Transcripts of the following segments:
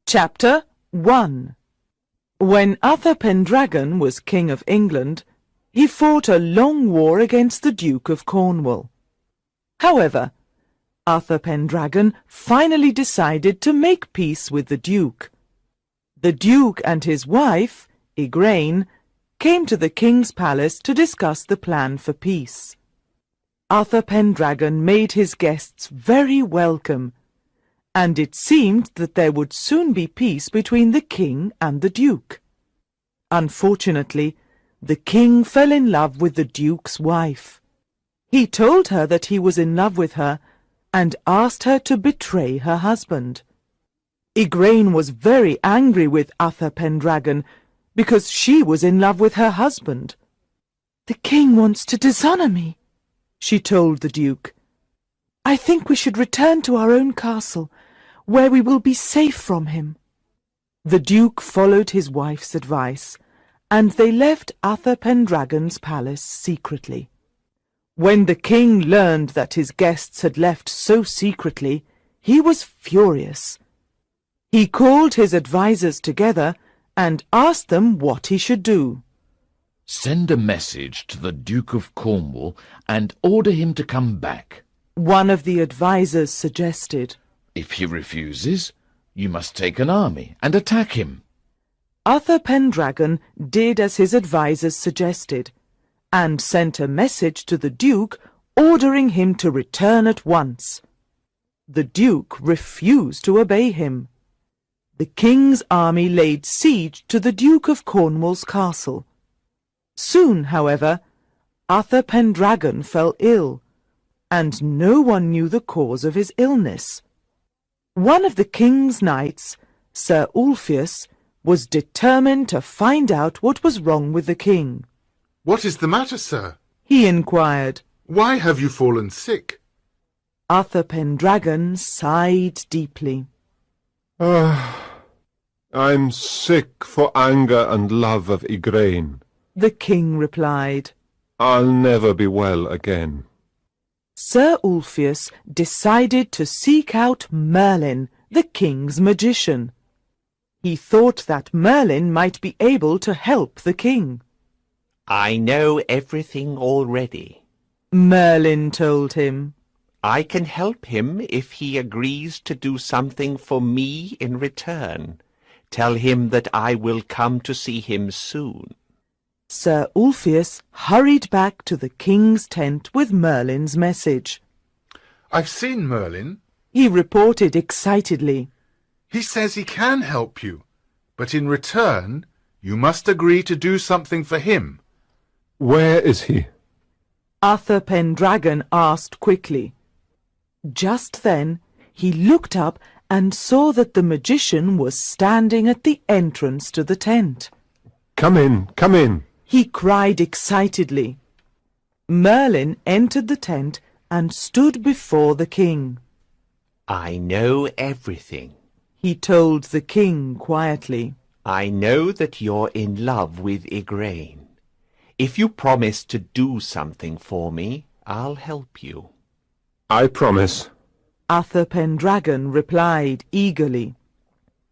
Chapter 1. When Arthur Pendragon was King of England, he fought a long war against the Duke of Cornwall. However, Arthur Pendragon finally decided to make peace with the Duke. The Duke and his wife, Igraine, came to the King's palace to discuss the plan for peace. Arthur Pendragon made his guests very welcome, and it seemed that there would soon be peace between the King and the Duke. Unfortunately, the King fell in love with the Duke's wife. He told her that he was in love with her and asked her to betray her husband. Igraine was very angry with Arthur Pendragon because she was in love with her husband. "The King wants to dishonour me," she told the Duke. "I think we should return to our own castle, where we will be safe from him." The Duke followed his wife's advice, and they left Arthur Pendragon's palace secretly. When the King learned that his guests had left so secretly, he was furious. He called his advisers together and asked them what he should do. "Send a message to the Duke of Cornwall and order him to come back," one of the advisers suggested. "If he refuses, you must take an army and attack him." Arthur Pendragon did as his advisers suggested, and sent a message to the Duke ordering him to return at once. The Duke refused to obey him. The King's army laid siege to the Duke of Cornwall's castle. Soon, however, Arthur Pendragon fell ill, and no one knew the cause of his illness. One of the King's knights, Sir Ulfius, was determined to find out what was wrong with the King. "What is the matter, sir?" he inquired. "Why have you fallen sick?" Arthur Pendragon sighed deeply. I'm sick for anger and love of Igraine," the King replied. "I'll never be well again." Sir Ulfius decided to seek out Merlin, the King's magician. He thought that Merlin might be able to help the King. "I know everything already," Merlin told him. "I can help him if he agrees to do something for me in return. Tell him that I will come to see him soon." Sir Ulfius hurried back to the King's tent with Merlin's message. "I've seen Merlin. He reported excitedly. He says he can help you, but in return you must agree to do something for him." "Where is he?" Arthur Pendragon asked quickly. Just then he looked up and saw that the magician was standing at the entrance to the tent. Come in," he cried excitedly. Merlin entered the tent and stood before the King. "I know everything," he told the King quietly. "I know that you're in love with Igraine. If you promise to do something for me, I'll help you." "I promise." Arthur Pendragon replied eagerly.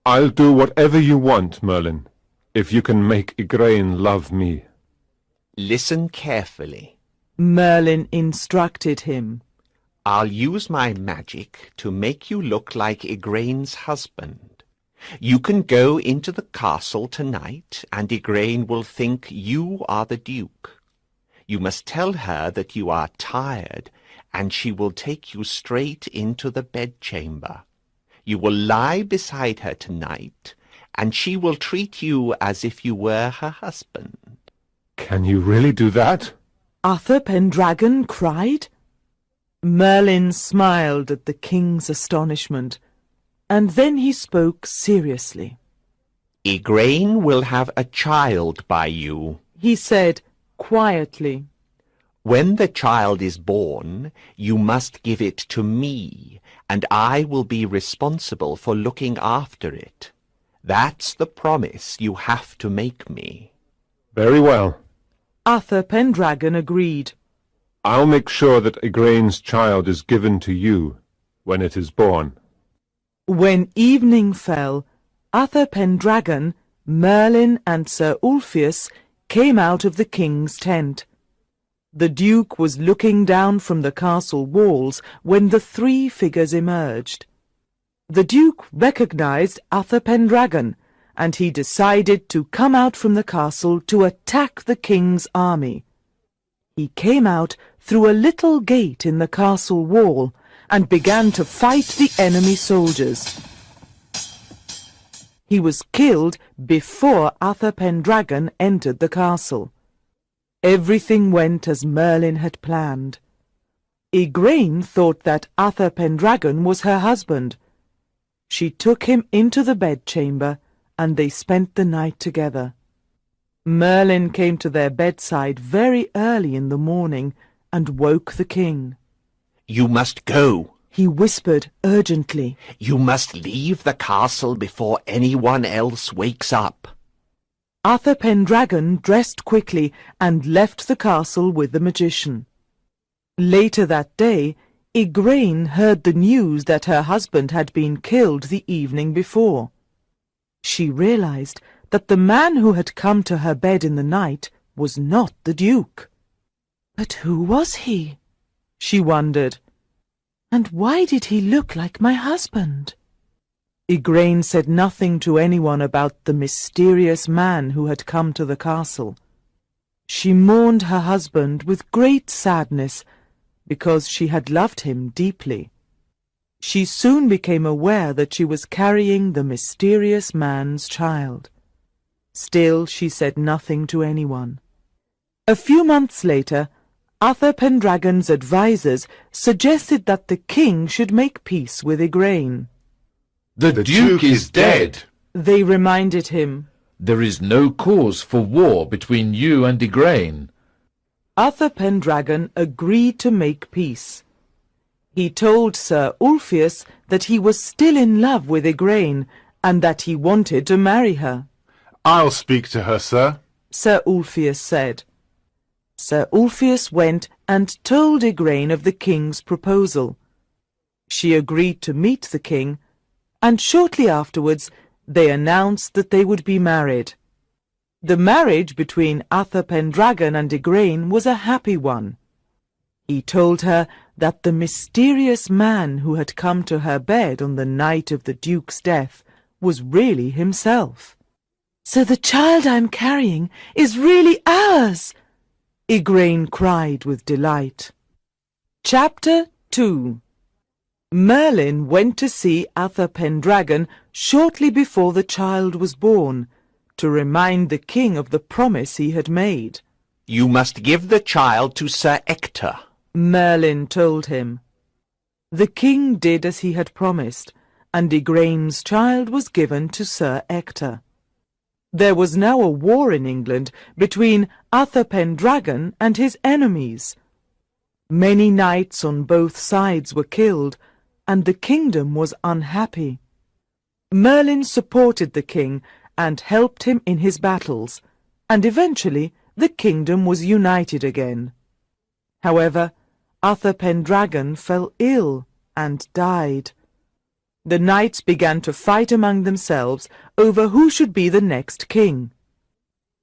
"I'll do whatever you want, Merlin, if you can make Igraine love me." "Listen carefully," Merlin instructed him. "I'll use my magic to make you look like Igraine's husband. You can go into the castle tonight, and Igraine will think you are the Duke. You must tell her that you are tired, and she will take you straight into the bedchamber. You will lie beside her tonight, and she will treat you as if you were her husband." "Can you really do that?" Arthur Pendragon cried. Merlin smiled at the King's astonishment, and then he spoke seriously. "Igraine will have a child by you," he said quietly. "When the child is born, you must give it to me, and I will be responsible for looking after it. That's the promise you have to make me." "Very well." Arthur Pendragon agreed. "I'll make sure that Igraine's child is given to you when it is born." When evening fell, Uther Pendragon, Merlin and Sir Ulfius came out of the king's tent. The Duke was looking down from the castle walls when the three figures emerged. The Duke recognized Uther Pendragon, and he decided to come out from the castle to attack the king's army. He came out through a little gate in the castle wall and began to fight the enemy soldiers. He was killed before Uther Pendragon entered the castle. Everything went as Merlin had planned. Igraine thought that Uther Pendragon was her husband. She took him into the bedchamber, and they spent the night together. Merlin came to their bedside very early in the morning and woke the king. "You must go," he whispered urgently. "You must leave the castle before anyone else wakes up." Uther Pendragon dressed quickly and left the castle with the magician. Later that day, Igraine heard the news that her husband had been killed the evening before. She realized that the man who had come to her bed in the night was not the Duke. But who was he? She wondered. And why did he look like my husband? Igraine said nothing to anyone about the mysterious man who had come to the castle. She mourned her husband with great sadness because she had loved him deeply. She soon became aware that she was carrying the mysterious man's child. Still, she said nothing to anyone. A few months later, Uther Pendragon's advisers suggested that the king should make peace with Igraine. The Duke is dead. They reminded him. There is no cause for war between you and Igraine. Uther Pendragon agreed to make peace. He told Sir Ulfius that he was still in love with Igraine and that he wanted to marry her. I'll speak to her, sir, Sir Ulfius said. Sir Ulfius went and told Igraine of the king's proposal. She agreed to meet the king, and shortly afterwards they announced that they would be married. The marriage between Uther Pendragon and Igraine was a happy one. He told her that the mysterious man who had come to her bed on the night of the Duke's death was really himself. "So the child I'm carrying is really ours!" Igraine cried with delight. Chapter 2. Merlin went to see Uther Pendragon shortly before the child was born, to remind the king of the promise he had made. "You must give the child to Sir Ector," Merlin told him. The king did as he had promised, and Igraine's child was given to Sir Ector. There was now a war in England between Uther Pendragon and his enemies. Many knights on both sides were killed, and the kingdom was unhappy. Merlin supported the king and helped him in his battles, and eventually the kingdom was united again. However, Uther Pendragon fell ill and died. The knights began to fight among themselves over who should be the next king.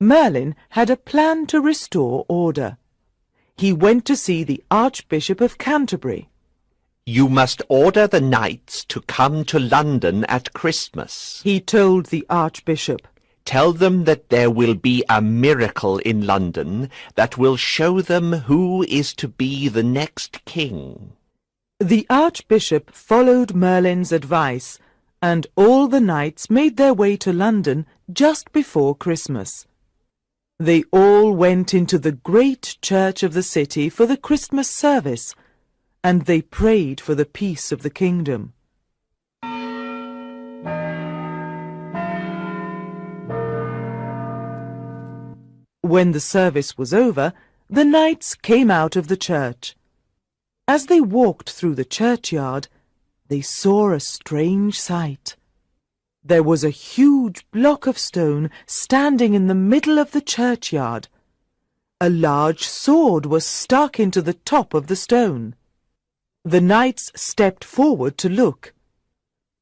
Merlin had a plan to restore order. He went to see the Archbishop of Canterbury. "You must order the knights to come to London at Christmas," he told the Archbishop. "Tell them that there will be a miracle in London that will show them who is to be the next king." The Archbishop followed Merlin's advice, and all the knights made their way to London just before Christmas. They all went into the great church of the city for the Christmas service, and they prayed for the peace of the kingdom. When the service was over, the knights came out of the church. As they walked through the churchyard, they saw a strange sight. There was a huge block of stone standing in the middle of the churchyard. A large sword was stuck into the top of the stone. The knights stepped forward to look.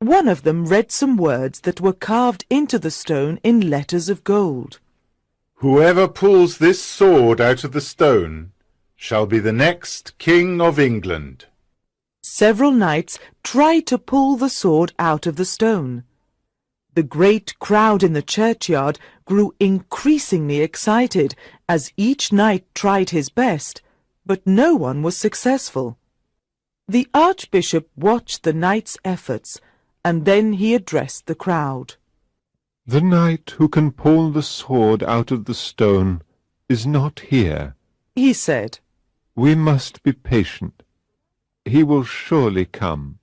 One of them read some words that were carved into the stone in letters of gold. Whoever pulls this sword out of the stone shall be the next King of England. Several knights tried to pull the sword out of the stone. The great crowd in the churchyard grew increasingly excited as each knight tried his best, but no one was successful. The Archbishop watched the knights' efforts, and then he addressed the crowd. The knight who can pull the sword out of the stone is not here, he said. We must be patient. He will surely come.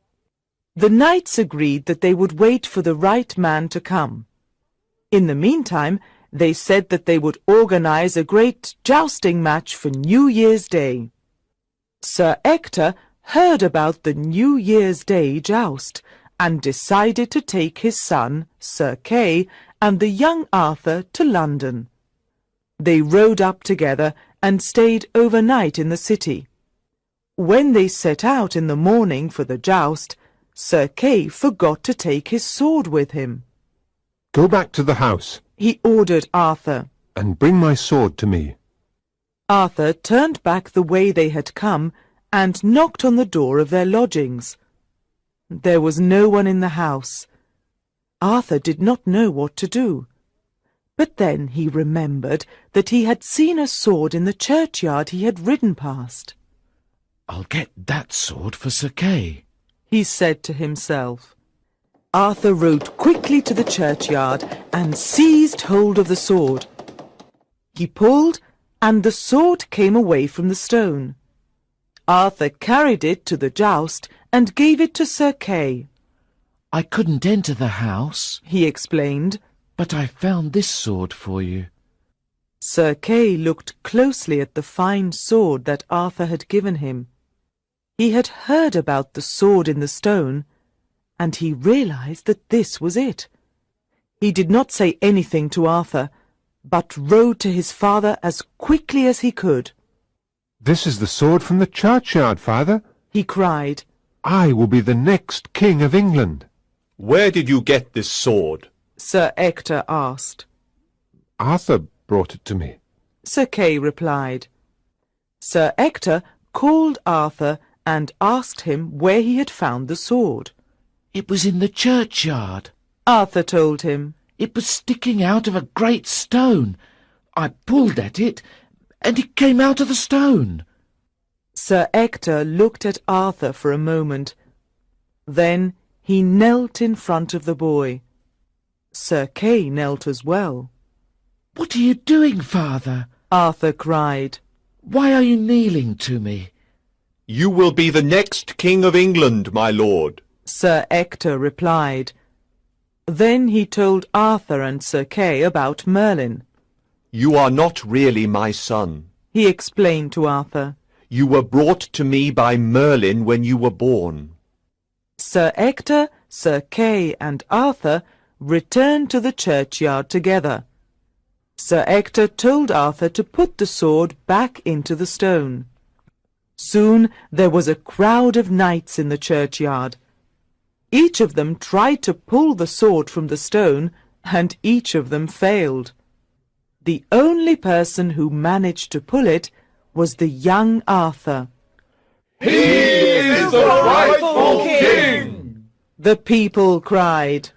The knights agreed that they would wait for the right man to come. In the meantime, they said that they would organize a great jousting match for New Year's Day. Sir Ector heard about the New Year's Day joust and decided to take his son, Sir Kay, and the young Arthur to London. They rode up together and stayed overnight in the city. When they set out in the morning for the joust, Sir Kay forgot to take his sword with him. Go back to the house, he ordered Arthur, and bring my sword to me. Arthur turned back the way they had come and knocked on the door of their lodgings. There was no one in the house. Arthur did not know what to do. But then he remembered that he had seen a sword in the churchyard he had ridden past. I'll get that sword for Sir Kay, he said to himself. Arthur rode quickly to the churchyard and seized hold of the sword. He pulled, and the sword came away from the stone. Arthur carried it to the joust and gave it to Sir Kay. I couldn't enter the house, he explained, but I found this sword for you. Sir Kay looked closely at the fine sword that Arthur had given him. He had heard about the sword in the stone, and he realized that this was it. He did not say anything to Arthur, but rode to his father as quickly as he could. This is the sword from the churchyard, father, he cried. I will be the next King of England. Where did you get this sword? Sir Ector asked. Arthur brought it to me, Sir Kay replied. Sir Ector called Arthur and asked him where he had found the sword. It was in the churchyard, Arthur told him. It was sticking out of a great stone. I pulled at it, and it came out of the stone. Sir Ector looked at Arthur for a moment. Then he knelt in front of the boy. Sir Kay knelt as well. What are you doing, father? Arthur cried. Why are you kneeling to me? You will be the next King of England, my lord, Sir Ector replied. Then he told Arthur and Sir Kay about Merlin. You are not really my son, he explained to Arthur. You were brought to me by Merlin when you were born. Sir Ector, Sir Kay, and Arthur returned to the churchyard together. Sir Ector told Arthur to put the sword back into the stone. Soon there was a crowd of knights in the churchyard. Each of them tried to pull the sword from the stone, and each of them failed. The only person who managed to pull it was the young Arthur. He is the rightful king! The people cried.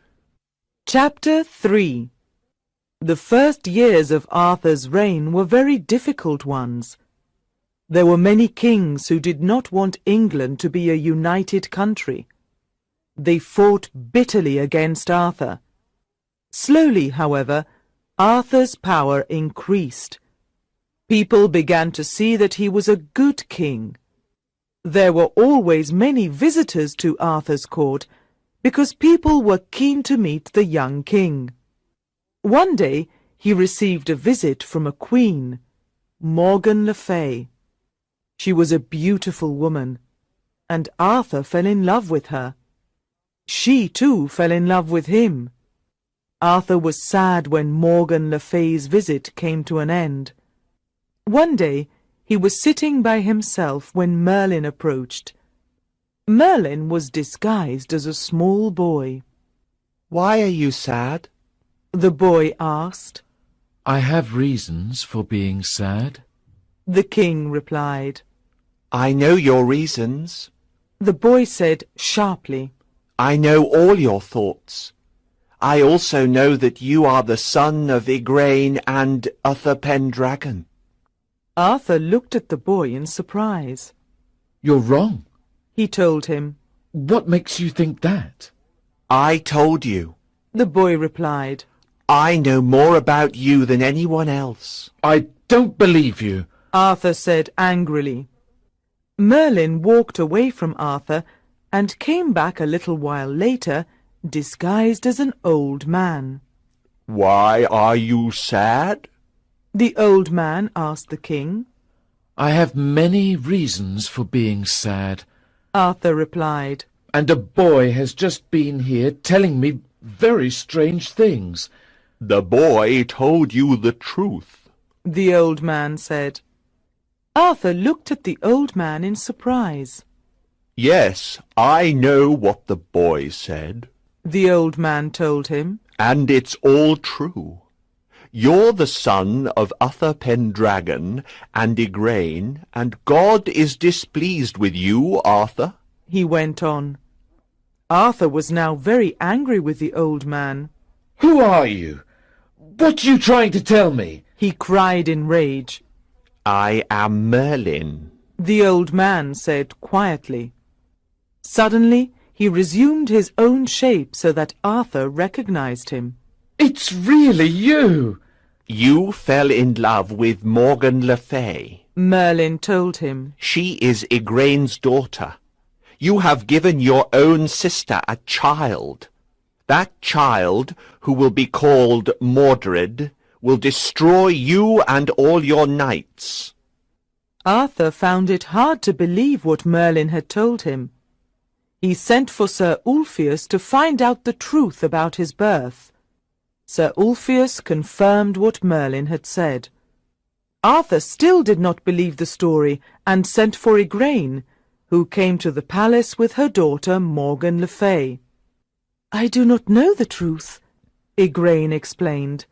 Chapter 3. The first years of Arthur's reign were very difficult ones. There were many kings who did not want England to be a united country. They fought bitterly against Arthur. Slowly, however, Arthur's power increased. People began to see that he was a good king. There were always many visitors to Arthur's court, because people were keen to meet the young king. One day he received a visit from a queen, Morgan le Fay. She was a beautiful woman, and Arthur fell in love with her. She too fell in love with him. Arthur was sad when Morgan le Fay's visit came to an end. One day he was sitting by himself when Merlin approached. Merlin was disguised as a small boy. Why are you sad? The boy asked. I have reasons for being sad. The king replied. I know your reasons. The boy said sharply. I know all your thoughts. I also know that you are the son of Igraine and Uther Pendragon. Arthur looked at the boy in surprise. You're wrong. He told him. What makes you think that? I told you. The boy replied. I know more about you than anyone else. I don't believe you. Arthur said angrily. Merlin walked away from Arthur and came back a little while later, disguised as an old man. Why are you sad? The old man asked the king. I have many reasons for being sad. Arthur replied. And a boy has just been here telling me very strange things. The boy told you the truth, The old man said. Arthur looked at the old man in surprise. Yes, I know what the boy said. The old man told him. And it's all true. You're the son of Uther Pendragon and Igraine, and God is displeased with you, Arthur. He went on. Arthur was now very angry with the old man. Who are you? What are you trying to tell me? He cried in rage. I am Merlin. The old man said quietly. Suddenly he resumed his own shape so that Arthur recognized him. It's really you! You fell in love with Morgan Le Fay. Merlin told him. She is Igraine's daughter. You have given your own sister a child. That child, who will be called Mordred, will destroy you and all your knights. Arthur found it hard to believe what Merlin had told him. He sent for Sir Ulfius to find out the truth about his birth. Sir Ulfius confirmed what Merlin had said. Arthur still did not believe the story and sent for Igraine, who came to the palace with her daughter Morgan Le Fay. I do not know the truth, Igraine explained.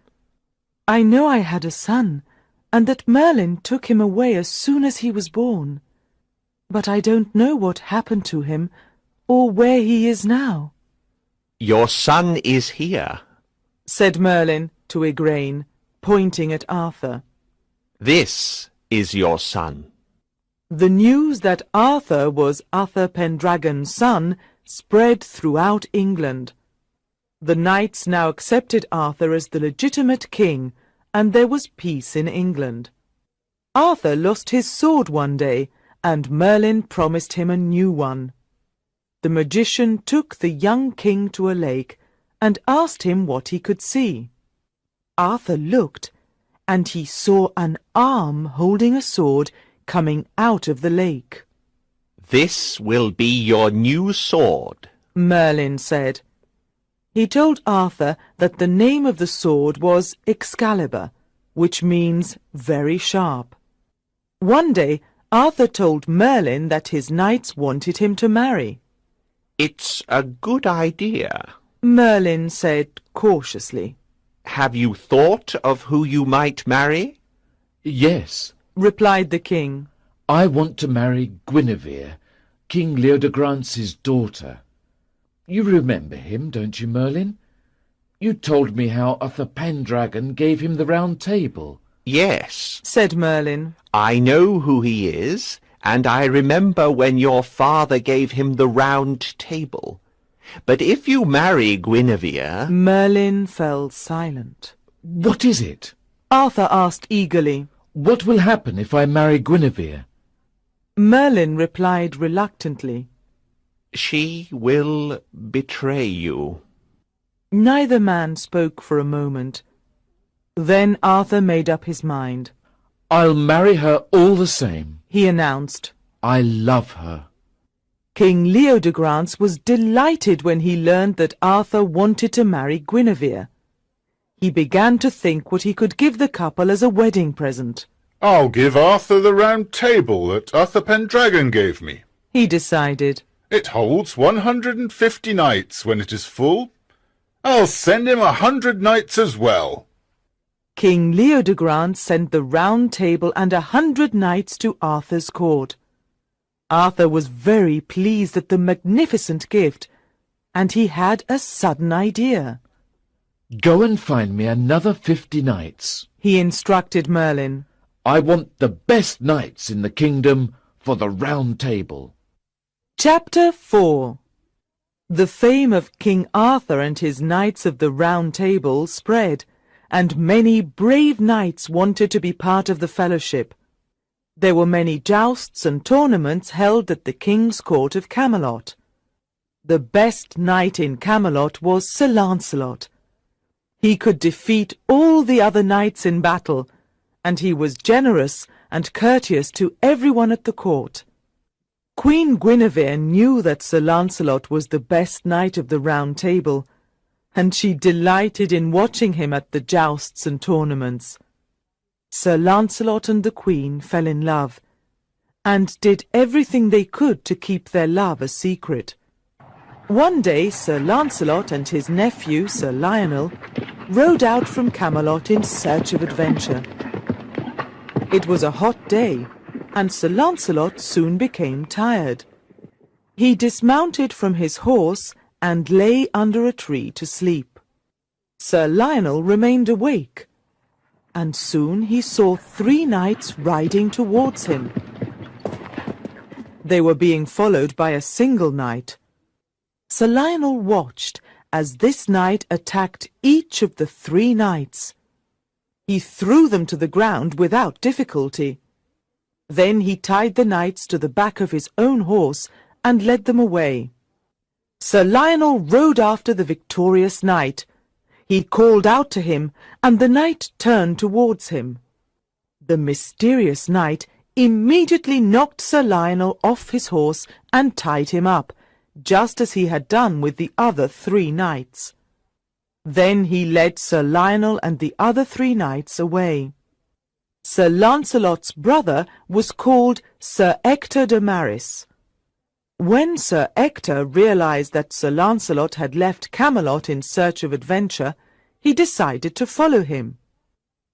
I know I had a son, and that Merlin took him away as soon as he was born. But I don't know what happened to him, or where he is now. Your son is here, said Merlin to Igraine, pointing at Arthur. This is your son. The news that Arthur was Uther Pendragon's son spread throughout England. The knights now accepted Arthur as the legitimate king, and there was peace in England. Arthur lost his sword one day, and Merlin promised him a new one. The magician took the young king to a lake and asked him what he could see. Arthur looked, and he saw an arm holding a sword coming out of the lake. This will be your new sword, Merlin said. He told Arthur that the name of the sword was Excalibur, which means very sharp. One day, Arthur told Merlin that his knights wanted him to marry. It's a good idea, Merlin said cautiously. Have you thought of who you might marry? Yes, replied the king. I want to marry Guinevere, King Leodogrance's daughter. You remember him, don't you, Merlin? You told me how Uther Pendragon gave him the round table. Yes, said Merlin. I know who he is, and I remember when your father gave him the round table. But if you marry Guinevere... Merlin fell silent. What is it? Arthur asked eagerly. What will happen if I marry Guinevere? Merlin replied reluctantly. She will betray you. Neither man spoke for a moment. Then Arthur made up his mind. I'll marry her all the same, he announced. I love her. King Leodegrance was delighted when he learned that Arthur wanted to marry Guinevere. He began to think what he could give the couple as a wedding present. I'll give Arthur the round table that Uther Pendragon gave me. He decided. It holds 150 knights when it is full. I'll send him 100 knights as well. King Leodegrance sent the Round Table and 100 knights to Arthur's court. Arthur was very pleased at the magnificent gift, and he had a sudden idea. Go and find me another 50 knights, he instructed Merlin. I want the best knights in the kingdom for the Round Table. Chapter 4. The fame of King Arthur and his Knights of the Round Table spread, and many brave knights wanted to be part of the fellowship. There were many jousts and tournaments held at the king's court of Camelot. The best knight in Camelot was Sir Lancelot. He could defeat all the other knights in battle, and he was generous and courteous to everyone at the court. Queen Guinevere knew that Sir Lancelot was the best knight of the Round Table, and she delighted in watching him at the jousts and tournaments. Sir Lancelot and the Queen fell in love, and did everything they could to keep their love a secret. One day Sir Lancelot and his nephew, Sir Lionel, rode out from Camelot in search of adventure. It was a hot day, and Sir Lancelot soon became tired. He dismounted from his horse and lay under a tree to sleep. Sir Lionel remained awake, and soon he saw 3 knights riding towards him. They were being followed by a single knight. Sir Lionel watched as this knight attacked each of the 3 knights. He threw them to the ground without difficulty. Then he tied the knights to the back of his own horse and led them away. Sir Lionel rode after the victorious knight. He called out to him, and the knight turned towards him. The mysterious knight immediately knocked Sir Lionel off his horse and tied him up, just as he had done with the other 3 knights. Then he led Sir Lionel and the other 3 knights away. Sir Lancelot's brother was called Sir Ector de Maris. When Sir Ector realized that Sir Lancelot had left Camelot in search of adventure, he decided to follow him.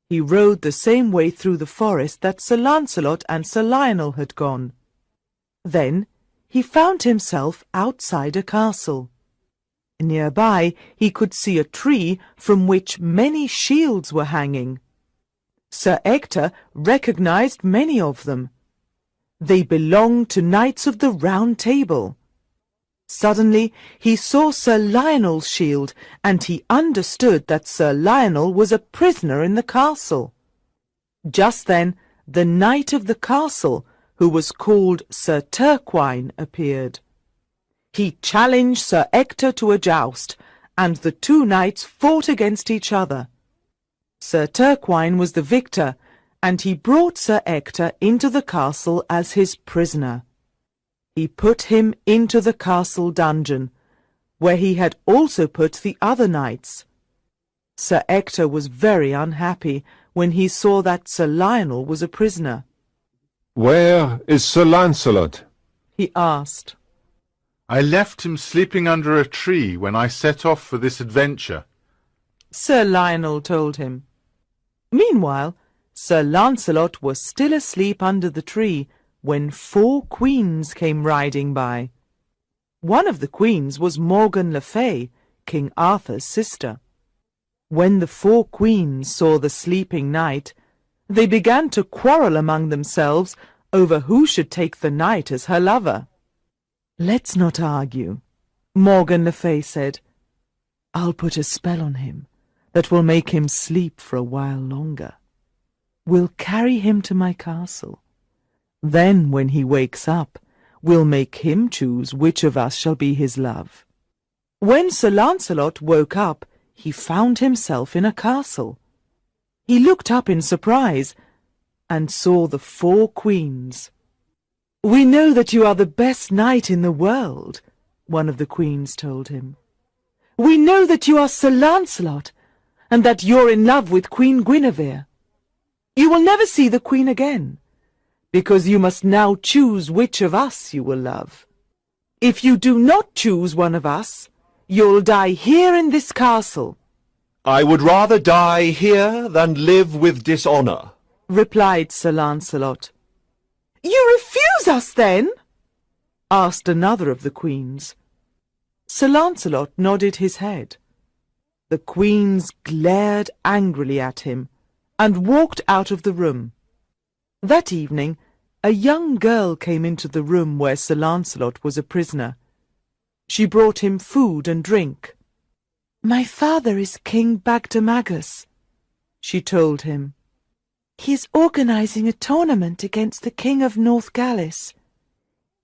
He rode the same way through the forest that Sir Lancelot and Sir Lionel had gone. Then he found himself outside a castle. Nearby he could see a tree from which many shields were hanging. Sir Ector recognized many of them. They belonged to Knights of the Round Table. Suddenly he saw Sir Lionel's shield, and he understood that Sir Lionel was a prisoner in the castle. Just then the knight of the castle, who was called Sir Turquine, appeared. He challenged Sir Ector to a joust, and the 2 knights fought against each other. Sir Turquine was the victor, and he brought Sir Ector into the castle as his prisoner. He put him into the castle dungeon, where he had also put the other knights. Sir Ector was very unhappy when he saw that Sir Lionel was a prisoner. Where is Sir Lancelot? He asked. I left him sleeping under a tree when I set off for this adventure, Sir Lionel told him. Meanwhile, Sir Lancelot was still asleep under the tree when 4 queens came riding by. One of the queens was Morgan le Fay, King Arthur's sister. When the 4 queens saw the sleeping knight, they began to quarrel among themselves over who should take the knight as her lover. "Let's not argue," Morgan le Fay said. "I'll put a spell on him that will make him sleep for a while longer. We'll carry him to my castle. Then, when he wakes up, we'll make him choose which of us shall be his love." When Sir Lancelot woke up, he found himself in a castle. He looked up in surprise and saw the 4 queens. "We know that you are the best knight in the world," one of the queens told him. "We know that you are Sir Lancelot, and that you're in love with Queen Guinevere. You will never see the Queen again, because you must now choose which of us you will love." If you do not choose one of us, you'll die here in this castle, I would rather die here than live with dishonour. replied Sir Lancelot. You refuse us, then? asked another of the queens. Sir Lancelot nodded his head. The queens glared angrily at him and walked out of the room. That evening, a young girl came into the room where Sir Lancelot was a prisoner. She brought him food and drink. My father is King Bagdemagus, she told him. He is organizing a tournament against the King of North Gallis.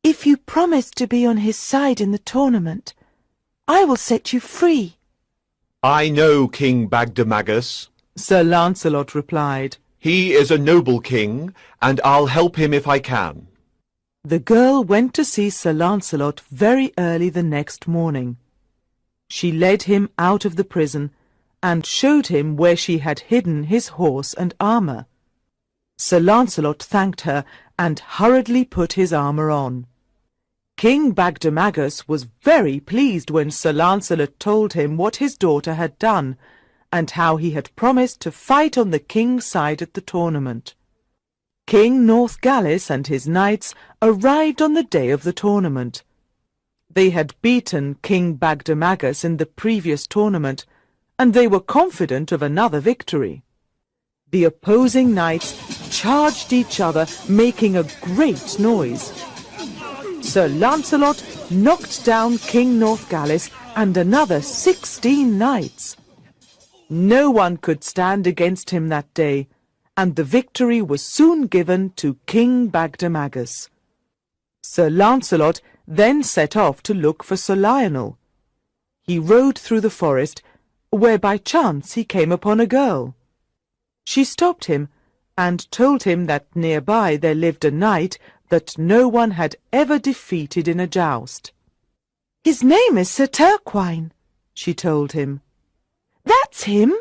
If you promise to be on his side in the tournament, I will set you free. I know King Bagdemagus, Sir Lancelot replied. He is a noble king, and I'll help him if I can. The girl went to see Sir Lancelot very early the next morning. She led him out of the prison and showed him where she had hidden his horse and armour. Sir Lancelot thanked her and hurriedly put his armour on. King Bagdemagus was very pleased when Sir Lancelot told him what his daughter had done, and how he had promised to fight on the king's side at the tournament. King Northgalis and his knights arrived on the day of the tournament. They had beaten King Bagdemagus in the previous tournament, and they were confident of another victory. The opposing knights charged each other, making a great noise. Sir Lancelot knocked down King Northgalis and another 16 knights. No one could stand against him that day, and the victory was soon given to King Bagdemagus. Sir Lancelot then set off to look for Sir Lionel. He rode through the forest, where by chance he came upon a girl. She stopped him and told him that nearby there lived a knight that no one had ever defeated in a joust. His name is Sir Turquine, she told him. That's him.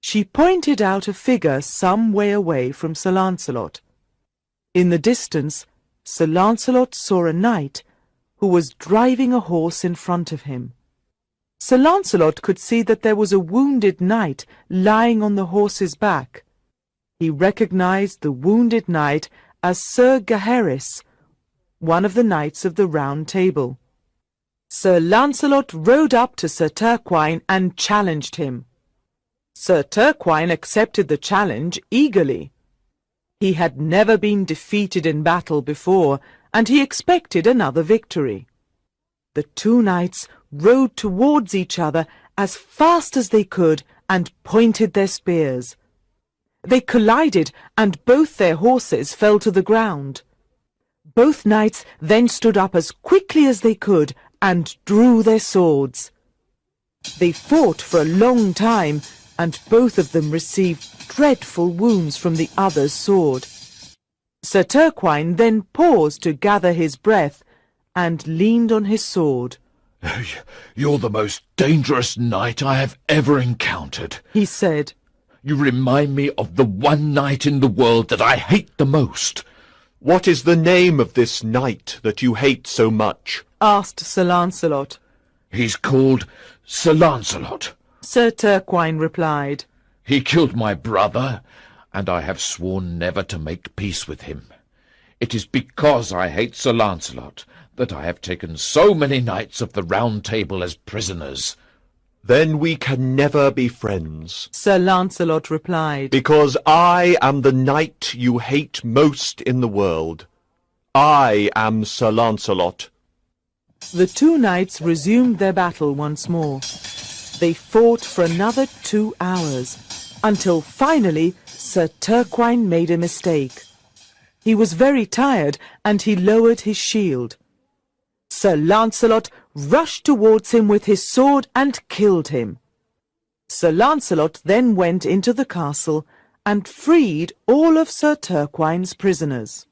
She pointed out a figure some way away from Sir Lancelot. In the distance, Sir Lancelot saw a knight who was driving a horse in front of him. Sir Lancelot could see that there was a wounded knight lying on the horse's back. He recognized the wounded knight as Sir Gaheris, one of the knights of the Round Table. Sir Lancelot rode up to Sir Turquine and challenged him. Sir Turquine accepted the challenge eagerly. He had never been defeated in battle before, and he expected another victory. The two knights rode towards each other as fast as they could and pointed their spears. They collided, and both their horses fell to the ground. Both knights then stood up as quickly as they could and drew their swords. They fought for a long time, and both of them received dreadful wounds from the other's sword. Sir Turquine then paused to gather his breath and leaned on his sword. You're the most dangerous knight I have ever encountered, he said. You remind me of the one knight in the world that I hate the most. What is the name of this knight that you hate so much? Asked Sir Lancelot. He's called Sir Lancelot, Sir Turquine replied. He killed my brother, and I have sworn never to make peace with him. It is because I hate Sir Lancelot that I have taken so many knights of the Round Table as prisoners. Then we can never be friends, Sir Lancelot replied, because I am the knight you hate most in the world. I am Sir Lancelot. The two knights resumed their battle once more. They fought for another 2 hours, until finally Sir Turquine made a mistake. He was very tired, and he lowered his shield. Sir Lancelot rushed towards him with his sword and killed him. Sir Lancelot then went into the castle and freed all of Sir Turquine's prisoners.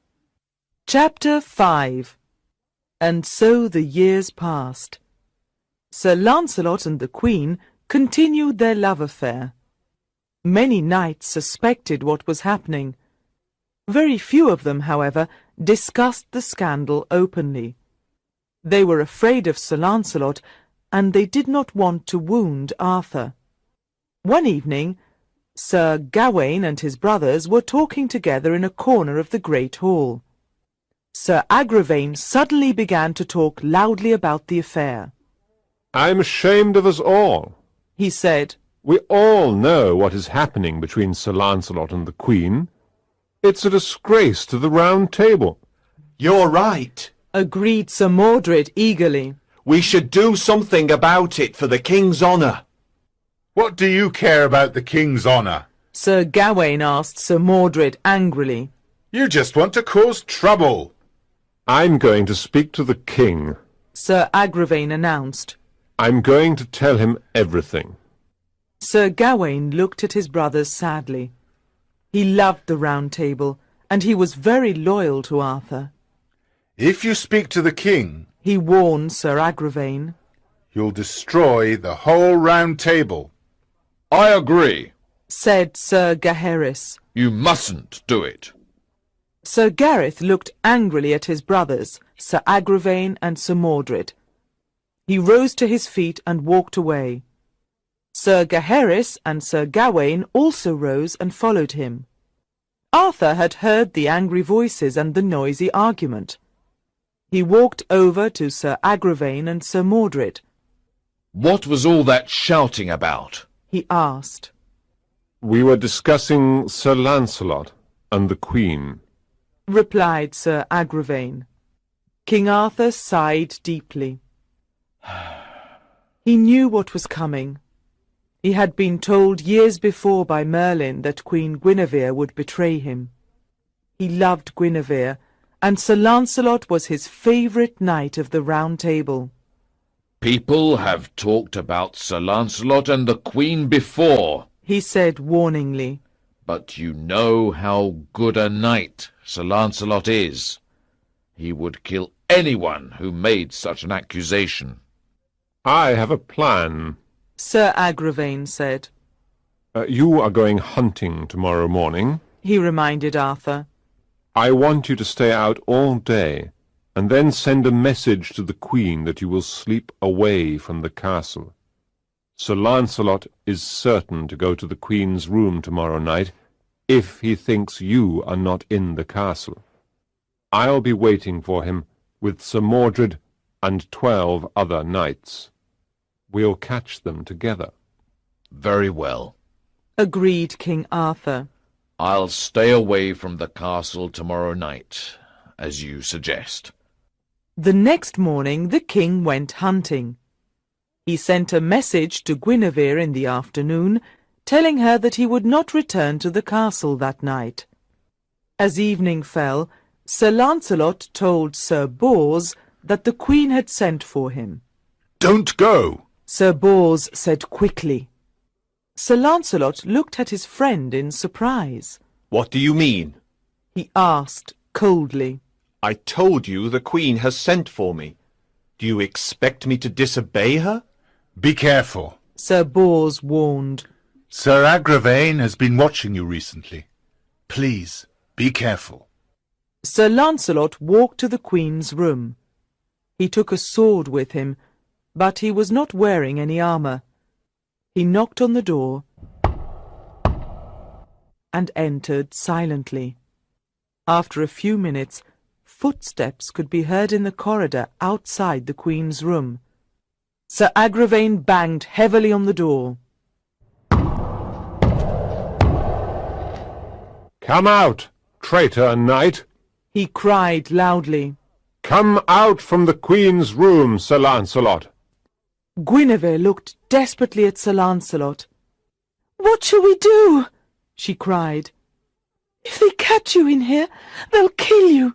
Chapter 5. And so the years passed. Sir Lancelot and the Queen continued their love affair. Many knights suspected what was happening. Very few of them, however, discussed the scandal openly. They were afraid of Sir Lancelot, and they did not want to wound Arthur. One evening, Sir Gawain and his brothers were talking together in a corner of the great hall. Sir Agravain suddenly began to talk loudly about the affair. "I'm ashamed of us all," he said. "We all know what is happening between Sir Lancelot and the Queen. It's a disgrace to the Round Table." You're right. Agreed Sir Mordred eagerly. We should do something about it for the king's honour. What do you care about the king's honour? Sir Gawain asked Sir Mordred angrily. You just want to cause trouble. "I'm going to speak to the king. Sir Agravain announced. I'm going to tell him everything." Sir Gawain looked at his brothers sadly. He loved the Round Table, and he was very loyal to Arthur. If you speak to the king, He warned Sir Agravain. you'll destroy the whole Round Table. I agree. Said Sir Gaheris. You mustn't do it. Sir Gareth looked angrily at his brothers, Sir Agravain and Sir Mordred. He rose to his feet and walked away. Sir Gaheris and Sir Gawain also rose and followed him. Arthur had heard the angry voices and the noisy argument. He walked over to Sir Agravain and Sir Mordred. What was all that shouting about? He asked. "We were discussing Sir Lancelot and the Queen," replied Sir Agravain. King Arthur sighed deeply. He knew what was coming. He had been told years before by Merlin that Queen Guinevere would betray him. He loved Guinevere, and Sir Lancelot was his favourite knight of the Round Table. People have talked about Sir Lancelot and the Queen before, He said warningly. but you know how good a knight Sir Lancelot is. He would kill anyone who made such an accusation. "I have a plan. Sir Agravain said. You are going hunting tomorrow morning. He reminded Arthur. I want you to stay out all day, and then send a message to the Queen that you will sleep away from the castle. Sir Lancelot is certain to go to the Queen's room tomorrow night, if he thinks you are not in the castle. I'll be waiting for him with Sir Mordred and 12 other knights. We'll catch them together." Very well. Agreed King Arthur. I'll stay away from the castle tomorrow night, as you suggest. The next morning the king went hunting. He sent a message to Guinevere in the afternoon, telling her that he would not return to the castle that night. As evening fell, Sir Lancelot told Sir Bors that the Queen had sent for him. Don't go. Sir Bors said quickly. Sir Lancelot looked at his friend in surprise. What do you mean? He asked coldly. I told you the Queen has sent for me. Do you expect me to disobey her? Be careful. Sir Bors warned. Sir Agravain has been watching you recently. Please, be careful. Sir Lancelot walked to the Queen's room. He took a sword with him, but he was not wearing any armour. He knocked on the door and entered silently. After a few minutes, footsteps could be heard in the corridor outside the Queen's room. Sir Agravain banged heavily on the door. "Come out, traitor knight! He cried loudly. Come out from the Queen's room, Sir Lancelot!" Guinevere looked desperately at Sir Lancelot. "What shall we do?" she cried. "If they catch you in here, they'll kill you,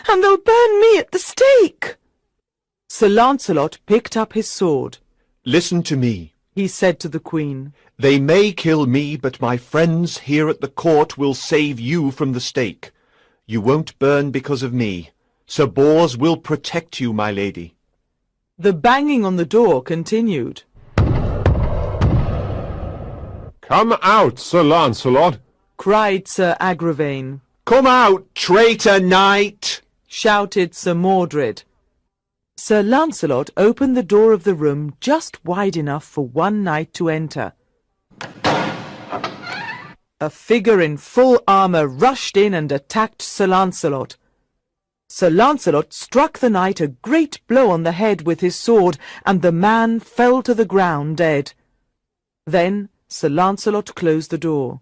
and they'll burn me at the stake." Sir Lancelot picked up his sword. Listen to me, He said to the Queen. They may kill me, but my friends here at the court will save you from the stake. You won't burn because of me. Sir Bors will protect you, my lady. The banging on the door continued. "Come out, Sir Lancelot!" Cried Sir Agravain. Come out, traitor knight! Shouted Sir Mordred. Sir Lancelot opened the door of the room just wide enough for one knight to enter. A figure in full armour rushed in and attacked Sir Lancelot. Sir Lancelot struck the knight a great blow on the head with his sword, and the man fell to the ground dead. Then Sir Lancelot closed the door.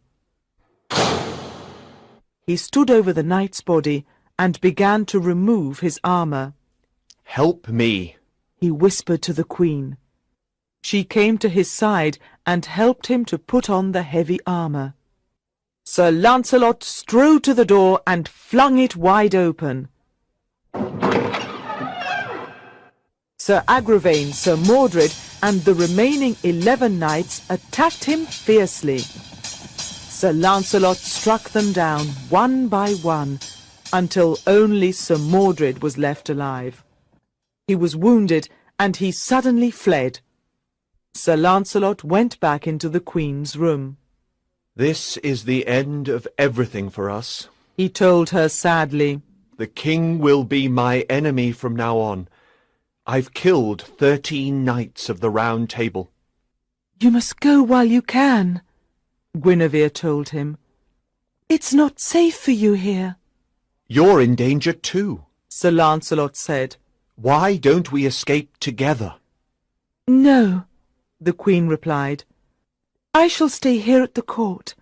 He stood over the knight's body and began to remove his armour. "Help me," he whispered to the Queen. She came to his side and helped him to put on the heavy armour. Sir Lancelot strode to the door and flung it wide open. Sir Agravaine, Sir Mordred, and the remaining 11 knights attacked him fiercely. Sir Lancelot struck them down one by one, until only Sir Mordred was left alive. He was wounded, and he suddenly fled. Sir Lancelot went back into the Queen's room. "This is the end of everything for us," he told her sadly. "The king will be my enemy from now on. I've killed 13 knights of the Round Table." "You must go while you can," Guinevere told him. "It's not safe for you here." "You're in danger too," Sir Lancelot said. "Why don't we escape together?" "No," the Queen replied. "I shall stay here at the court.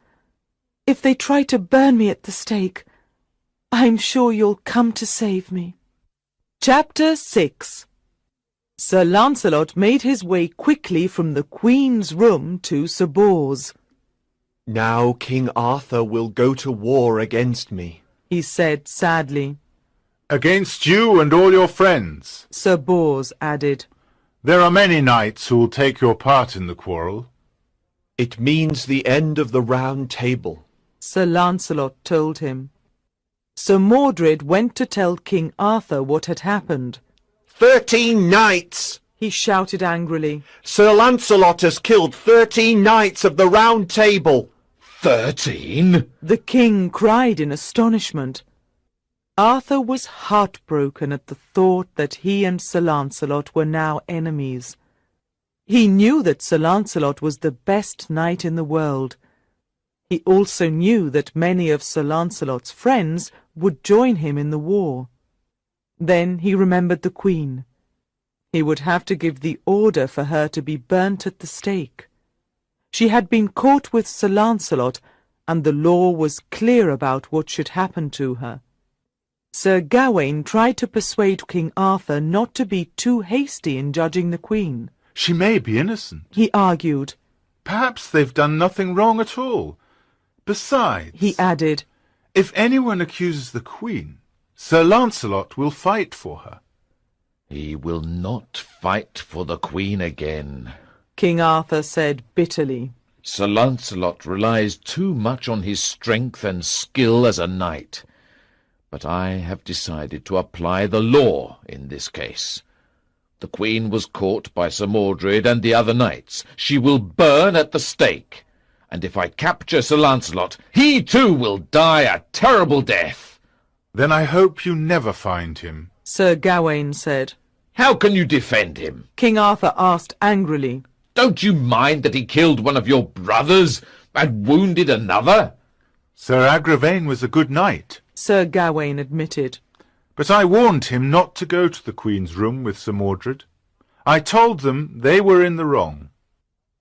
If they try to burn me at the stake, I'm sure you'll come to save me." Chapter 6. Sir Lancelot made his way quickly from the Queen's room to Sir Bors. "Now King Arthur will go to war against me," he said sadly. Against you and all your friends. Sir Bors added. There are many knights who will take your part in the quarrel. "It means the end of the Round Table," Sir Lancelot told him. Sir Mordred went to tell King Arthur what had happened. 13 knights! He shouted angrily. "Sir Lancelot has killed 13 knights of the Round Table!" 13? The king cried in astonishment. Arthur was heartbroken at the thought that he and Sir Lancelot were now enemies. He knew that Sir Lancelot was the best knight in the world. He also knew that many of Sir Lancelot's friends would join him in the war. Then he remembered the Queen. He would have to give the order for her to be burnt at the stake. She had been caught with Sir Lancelot, and the law was clear about what should happen to her. Sir Gawain tried to persuade King Arthur not to be too hasty in judging the Queen. She may be innocent. He argued. Perhaps they've done nothing wrong at all. Besides, he added, if anyone accuses the Queen, Sir Lancelot will fight for her. He will not fight for the Queen again, King Arthur said bitterly. Sir Lancelot relies too much on his strength and skill as a knight. But I have decided to apply the law in this case. The Queen was caught by Sir Mordred and the other knights. She will burn at the stake. And if I capture Sir Lancelot, he too will die a terrible death. Then I hope you never find him, Sir Gawain said. How can you defend him? King Arthur asked angrily. Don't you mind that he killed one of your brothers and wounded another? Sir Agravaine was a good knight, Sir Gawain admitted. but I warned him not to go to the Queen's room with Sir Mordred. I told them they were in the wrong.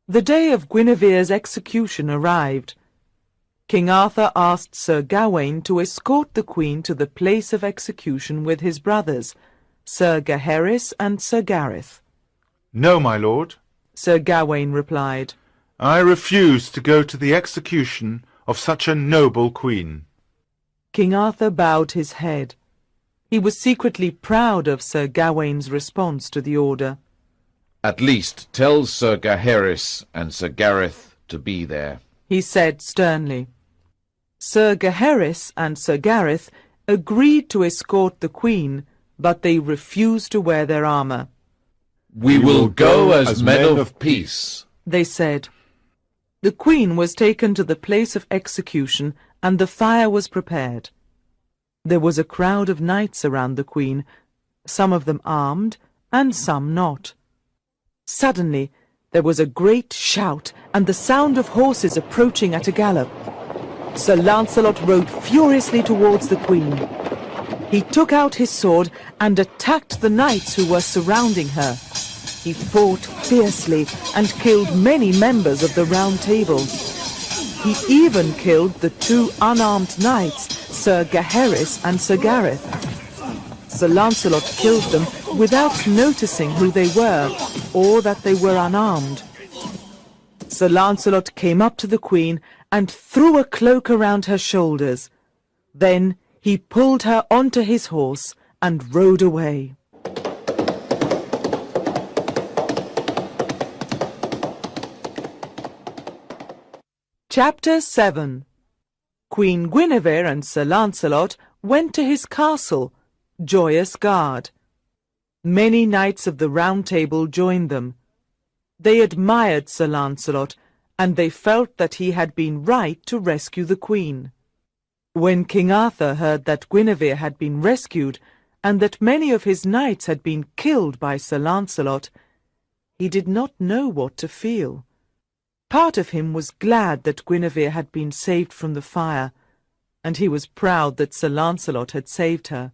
The day of Guinevere's execution arrived. King Arthur asked Sir Gawain to escort the Queen to the place of execution with his brothers, Sir Gaheris and Sir Gareth. No, my lord, Sir Gawain replied. I refuse to go to the execution of such a noble queen. King Arthur bowed his head. He was secretly proud of Sir Gawain's response to the order. At least tell Sir Gaheris and Sir Gareth to be there, he said sternly. Sir Gaheris and Sir Gareth agreed to escort the Queen, but they refused to wear their armour. We will go as men of peace, they said. The Queen was taken to the place of execution, and the fire was prepared. There was a crowd of knights around the Queen, some of them armed, and some not. Suddenly there was a great shout and the sound of horses approaching at a gallop. Sir Lancelot rode furiously towards the Queen. He took out his sword and attacked the knights who were surrounding her. He fought fiercely and killed many members of the Round Table. He even killed the two unarmed knights, Sir Gaheris and Sir Gareth. Sir Lancelot killed them without noticing who they were, or that they were unarmed. Sir Lancelot came up to the Queen and threw a cloak around her shoulders. Then he pulled her onto his horse and rode away. Chapter 7. Queen Guinevere and Sir Lancelot went to his castle, Joyous Gard. Many knights of the Round Table joined them. They admired Sir Lancelot, and they felt that he had been right to rescue the Queen. When King Arthur heard that Guinevere had been rescued, and that many of his knights had been killed by Sir Lancelot, he did not know what to feel. Part of him was glad that Guinevere had been saved from the fire, and he was proud that Sir Lancelot had saved her.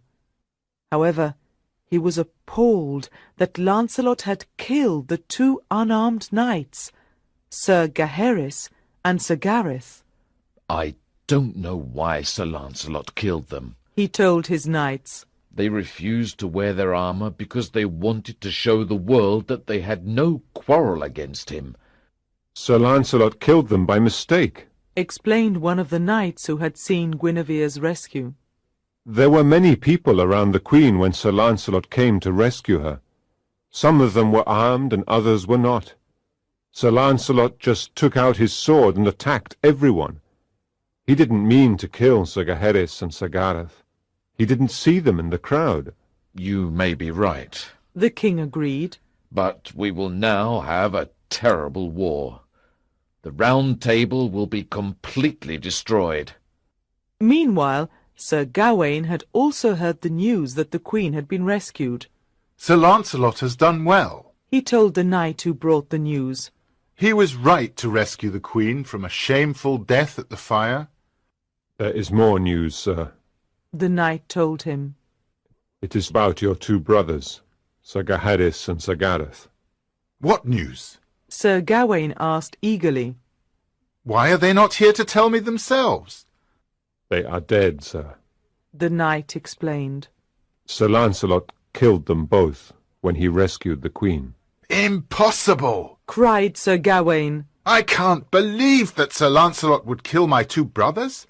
However, he was appalled that Lancelot had killed the two unarmed knights, Sir Gaheris and Sir Gareth. I don't know why Sir Lancelot killed them, he told his knights. They refused to wear their armour because they wanted to show the world that they had no quarrel against him. Sir Lancelot killed them by mistake, explained one of the knights who had seen Guinevere's rescue. There were many people around the Queen when Sir Lancelot came to rescue her. Some of them were armed and others were not. Sir Lancelot just took out his sword and attacked everyone. He didn't mean to kill Sir Gaheris and Sir Gareth. He didn't see them in the crowd. You may be right, the king agreed. But we will now have a terrible war. The Round Table will be completely destroyed. Meanwhile, Sir Gawain had also heard the news that the Queen had been rescued. Sir Lancelot has done well, he told the knight who brought the news. He was right to rescue the Queen from a shameful death at the fire. There is more news, sir, the knight told him. It is about your two brothers, Sir Gaheris and Sir Gareth. What news? Sir Gawain asked eagerly. Why are they not here to tell me themselves? They are dead, sir, the knight explained. Sir Lancelot killed them both when he rescued the Queen. Impossible! cried Sir Gawain. I can't believe that Sir Lancelot would kill my two brothers.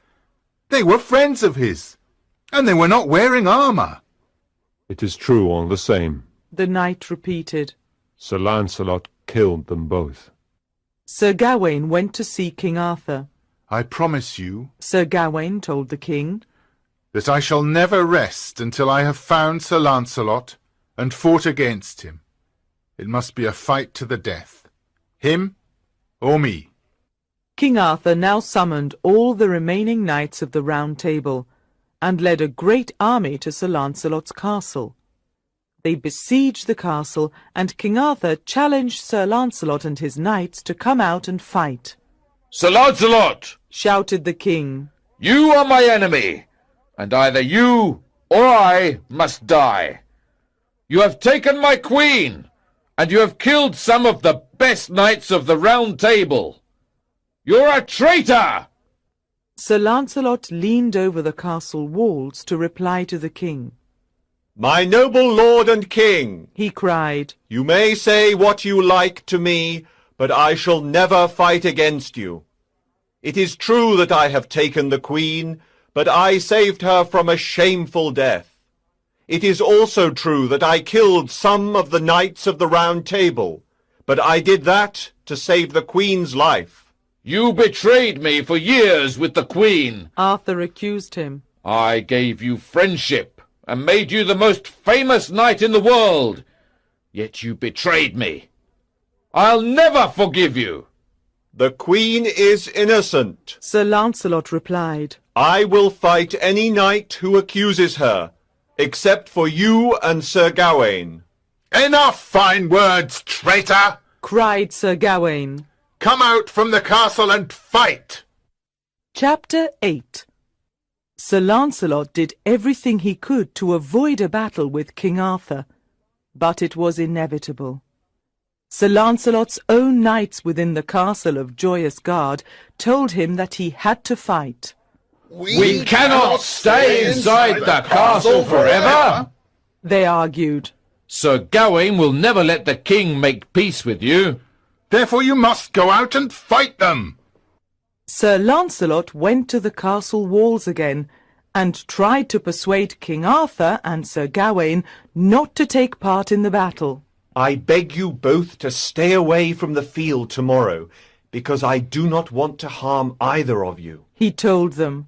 They were friends of his, and they were not wearing armour. It is true all the same, the knight repeated. Sir Lancelot killed them both. Sir Gawain went to see King Arthur. I promise you, Sir Gawain told the king, that I shall never rest until I have found Sir Lancelot and fought against him. It must be a fight to the death. Him or me. King Arthur now summoned all the remaining knights of the Round Table, and led a great army to Sir Lancelot's castle. They besieged the castle, and King Arthur challenged Sir Lancelot and his knights to come out and fight. Sir Lancelot! shouted the king. You are my enemy, and either you or I must die. You have taken my queen, and you have killed some of the best knights of the Round Table. You're a traitor! Sir Lancelot leaned over the castle walls to reply to the king. My noble lord and king, he cried, you may say what you like to me, but I shall never fight against you. It is true that I have taken the queen, but I saved her from a shameful death. It is also true that I killed some of the knights of the Round Table, but I did that to save the queen's life. You betrayed me for years with the queen. Arthur accused him. I gave you friendship and made you the most famous knight in the world. Yet you betrayed me. I'll never forgive you. The queen is innocent, Sir Lancelot replied. I will fight any knight who accuses her, except for you and Sir Gawain. Enough fine words, traitor! cried Sir Gawain. Come out from the castle and fight! Chapter 8. Sir Lancelot did everything he could to avoid a battle with King Arthur, but it was inevitable. Sir Lancelot's own knights within the castle of Joyous Gard told him that he had to fight. We cannot stay inside the castle forever, they argued. Sir Gawain will never let the king make peace with you. Therefore you must go out and fight them. Sir Lancelot went to the castle walls again and tried to persuade King Arthur and Sir Gawain not to take part in the battle. I beg you both to stay away from the field tomorrow, because I do not want to harm either of you, he told them.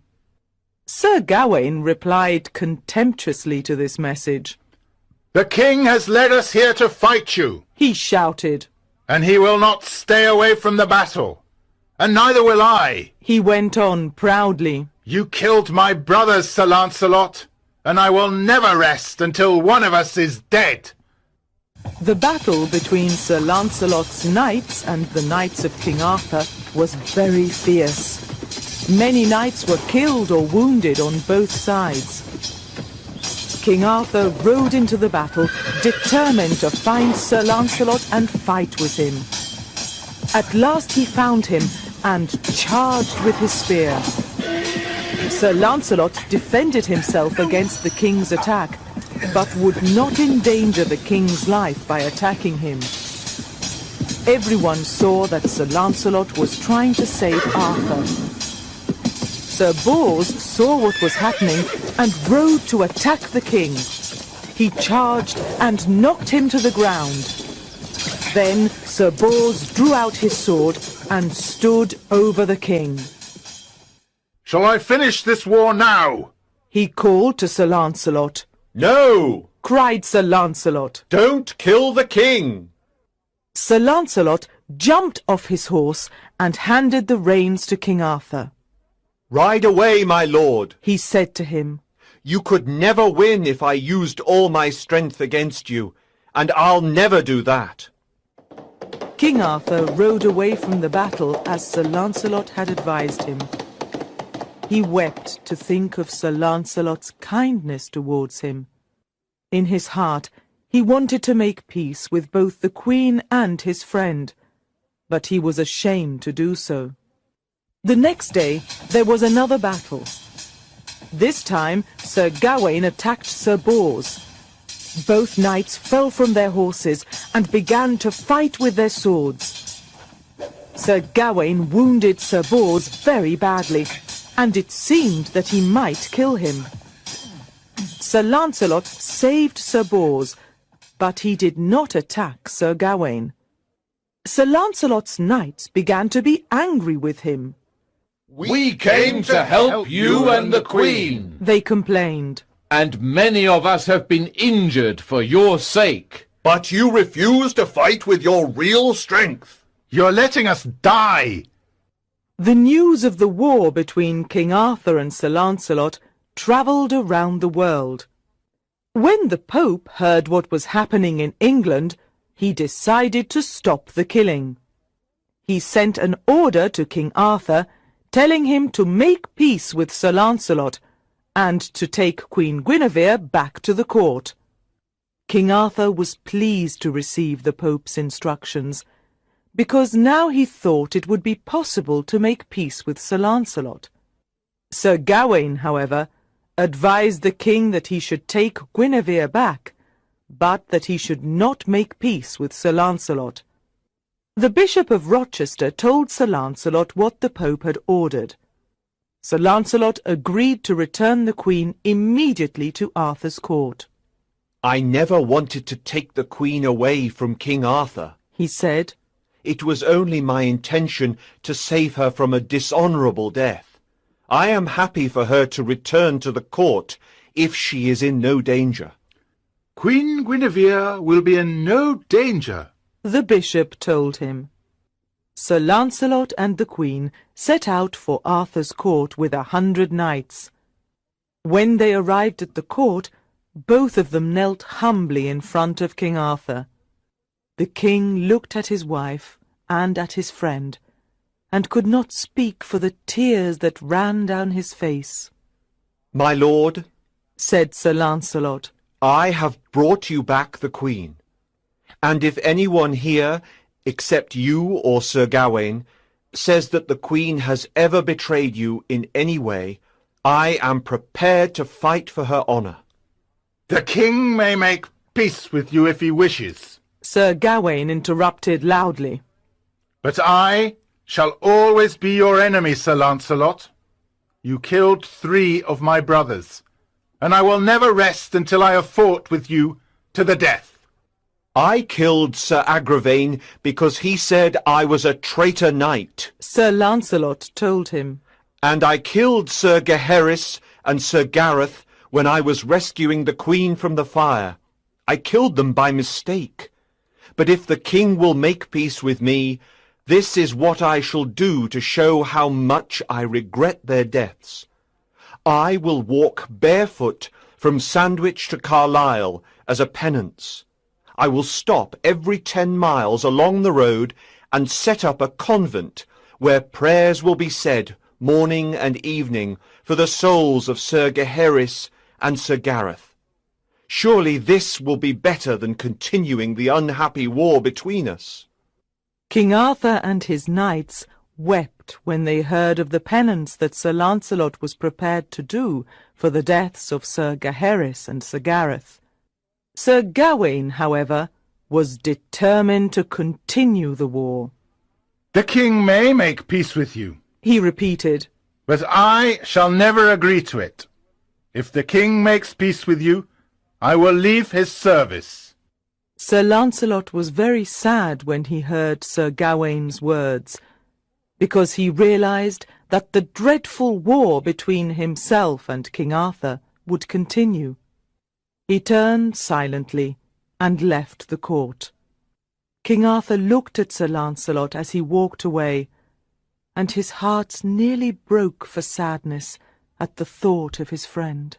Sir Gawain replied contemptuously to this message. The king has led us here to fight you, He shouted. and he will not stay away from the battle. And neither will I. He went on proudly. You killed my brothers, Sir Lancelot, and I will never rest until one of us is dead. The battle between Sir Lancelot's knights and the knights of King Arthur was very fierce. Many knights were killed or wounded on both sides. King Arthur rode into the battle, determined to find Sir Lancelot and fight with him. At last he found him and charged with his spear. Sir Lancelot defended himself against the king's attack, but would not endanger the king's life by attacking him. Everyone saw that Sir Lancelot was trying to save Arthur. Sir Bors saw what was happening and rode to attack the king. He charged and knocked him to the ground. Then Sir Bors drew out his sword and stood over the king. Shall I finish this war now? He called to Sir Lancelot. No! Cried Sir Lancelot. Don't kill the king! Sir Lancelot jumped off his horse and handed the reins to King Arthur. Ride away, my lord, He said to him. You could never win if I used all my strength against you, and I'll never do that. King Arthur rode away from the battle as Sir Lancelot had advised him. He wept to think of Sir Lancelot's kindness towards him. In his heart, he wanted to make peace with both the Queen and his friend, but he was ashamed to do so. The next day, there was another battle. This time, Sir Gawain attacked Sir Bors. Both knights fell from their horses and began to fight with their swords. Sir Gawain wounded Sir Bors very badly, and it seemed that he might kill him. Sir Lancelot saved Sir Bors, but he did not attack Sir Gawain. Sir Lancelot's knights began to be angry with him. We came to help you and the Queen, They complained. and many of us have been injured for your sake. But you refuse to fight with your real strength. You're letting us die. The news of the war between King Arthur and Sir Lancelot travelled around the world. When the Pope heard what was happening in England, he decided to stop the killing. He sent an order to King Arthur telling him to make peace with Sir Lancelot and to take Queen Guinevere back to the court. King Arthur was pleased to receive the Pope's instructions, because now he thought it would be possible to make peace with Sir Lancelot. Sir Gawain, however, advised the king that he should take Guinevere back, but that he should not make peace with Sir Lancelot. The Bishop of Rochester told Sir Lancelot what the Pope had ordered. Sir Lancelot agreed to return the Queen immediately to Arthur's court. I never wanted to take the Queen away from King Arthur, He said. It was only my intention to save her from a dishonourable death. I am happy for her to return to the court if she is in no danger. Queen Guinevere will be in no danger, The bishop told him. Sir Lancelot and the Queen set out for Arthur's court with 100 knights. When they arrived at the court, Both of them knelt humbly in front of King Arthur. The king looked at his wife and at his friend, and could not speak for the tears that ran down his face. "My lord," said Sir Lancelot, "I have brought you back the queen, and if anyone here, except you or Sir Gawain, says that the queen has ever betrayed you in any way, I am prepared to fight for her honour." The king may make peace with you if he wishes, Sir Gawain interrupted loudly. but I shall always be your enemy, Sir Lancelot. You killed 3 of my brothers, and I will never rest until I have fought with you to the death. "I killed Sir Agravain because he said I was a traitor knight." Sir Lancelot told him. "And I killed Sir Gaheris and Sir Gareth when I was rescuing the queen from the fire. I killed them by mistake. But if the king will make peace with me, this is what I shall do to show how much I regret their deaths. I will walk barefoot from Sandwich to Carlisle as a penance. I will stop every 10 miles along the road and set up a convent where prayers will be said morning and evening for the souls of Sir Gaheris and Sir Gareth. Surely this will be better than continuing the unhappy war between us." King Arthur and his knights wept when they heard of the penance that Sir Lancelot was prepared to do for the deaths of Sir Gaheris and Sir Gareth. Sir Gawain, however, was determined to continue the war. The king may make peace with you, He repeated. but I shall never agree to it. If the king makes peace with you, I will leave his service. Sir Lancelot was very sad when he heard Sir Gawain's words, because he realized that the dreadful war between himself and King Arthur would continue. He turned silently and left the court. King Arthur looked at Sir Lancelot as he walked away, and his heart nearly broke for sadness at the thought of his friend.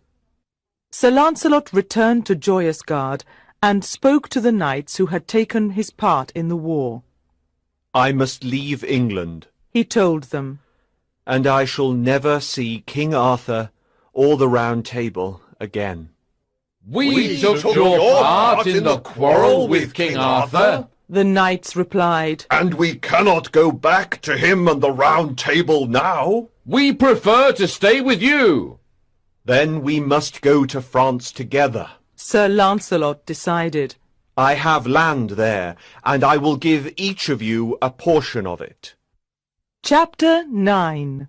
Sir Lancelot returned to Joyous Gard and spoke to the knights who had taken his part in the war. "I must leave England," he told them, "and I shall never see King Arthur or the Round Table again." We took your part in the quarrel with King Arthur. the knights replied. "And we cannot go back to him and the Round Table now." We prefer to stay with you. "Then we must go to France together. Sir Lancelot decided. I have land there, and I will give each of you a portion of it." Chapter 9.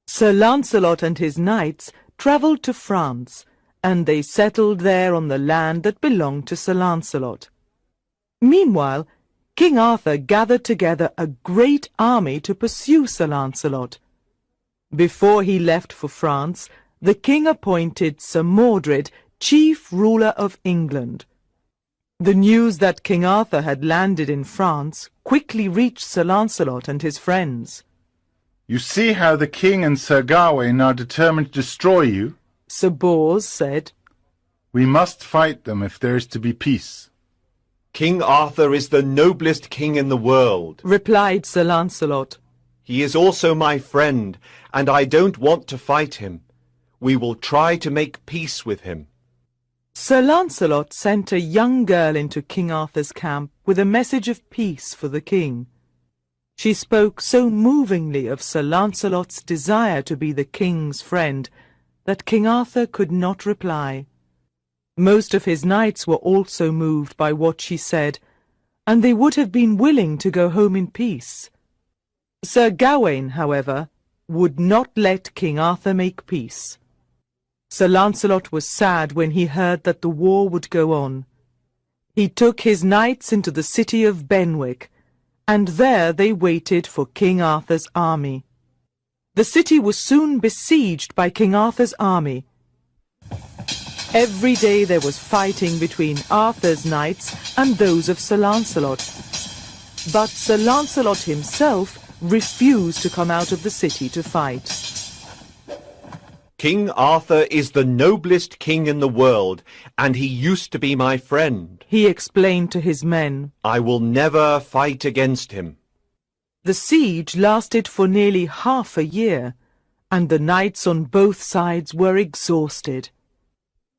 Sir Lancelot and his knights travelled to France, and they settled there on the land that belonged to Sir Lancelot. Meanwhile, King Arthur gathered together a great army to pursue Sir Lancelot. Before he left for France, the king appointed Sir Mordred chief ruler of England. The news that King Arthur had landed in France quickly reached Sir Lancelot and his friends. You see how the king and Sir Gawain are determined to destroy you? Sir Bors said. We must fight them if there is to be peace. "King Arthur is the noblest king in the world," replied Sir Lancelot. "He is also my friend, and I don't want to fight him. We will try to make peace with him." Sir Lancelot sent a young girl into King Arthur's camp with a message of peace for the king. She spoke so movingly of Sir Lancelot's desire to be the king's friend that King Arthur could not reply. Most of his knights were also moved by what she said, and they would have been willing to go home in peace. Sir Gawain, however, would not let King Arthur make peace. Sir Lancelot was sad when he heard that the war would go on. He took his knights into the city of Benwick, and there they waited for King Arthur's army. The city was soon besieged by King Arthur's army. Every day there was fighting between Arthur's knights and those of Sir Lancelot. But Sir Lancelot himself refused to come out of the city to fight. King Arthur is the noblest king in the world, and he used to be my friend. He explained to his men. I will never fight against him. The siege lasted for nearly half a year, and the knights on both sides were exhausted.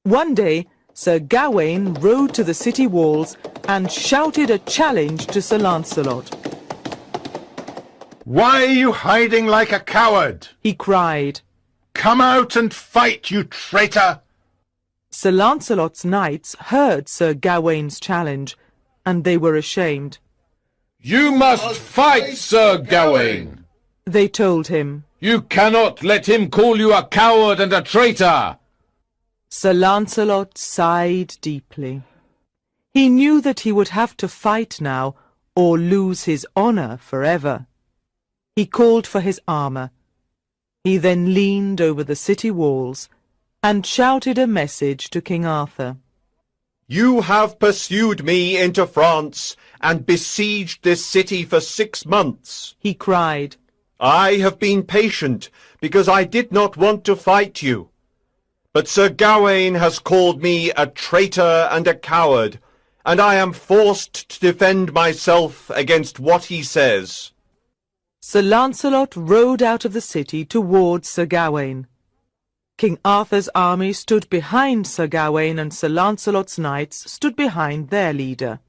One day, Sir Gawain rode to the city walls and shouted a challenge to Sir Lancelot. Why are you hiding like a coward? He cried. Come out and fight, you traitor! Sir Lancelot's knights heard Sir Gawain's challenge, and they were ashamed. You must fight, Sir Gawain! They told him. You cannot let him call you a coward and a traitor! Sir Lancelot sighed deeply. He knew that he would have to fight now, or lose his honour forever. He called for his armour. He then leaned over the city walls and shouted a message to King Arthur. You have pursued me into France and besieged this city for 6 months. He cried. I have been patient because I did not want to fight you. But Sir Gawain has called me a traitor and a coward, and I am forced to defend myself against what he says. Sir Lancelot rode out of the city towards Sir Gawain. King Arthur's army stood behind Sir Gawain, and Sir Lancelot's knights stood behind their leader.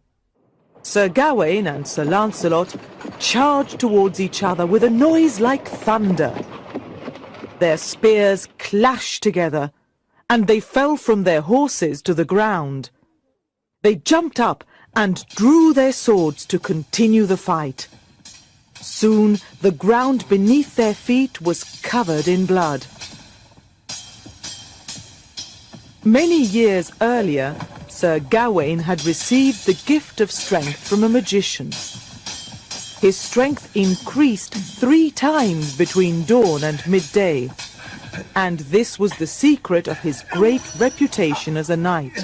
Sir Gawain and Sir Lancelot charged towards each other with a noise like thunder. Their spears clashed together, and they fell from their horses to the ground. They jumped up and drew their swords to continue the fight. Soon the ground beneath their feet was covered in blood. Many years earlier, Sir Gawain had received the gift of strength from a magician. His strength increased 3 times between dawn and midday, and this was the secret of his great reputation as a knight.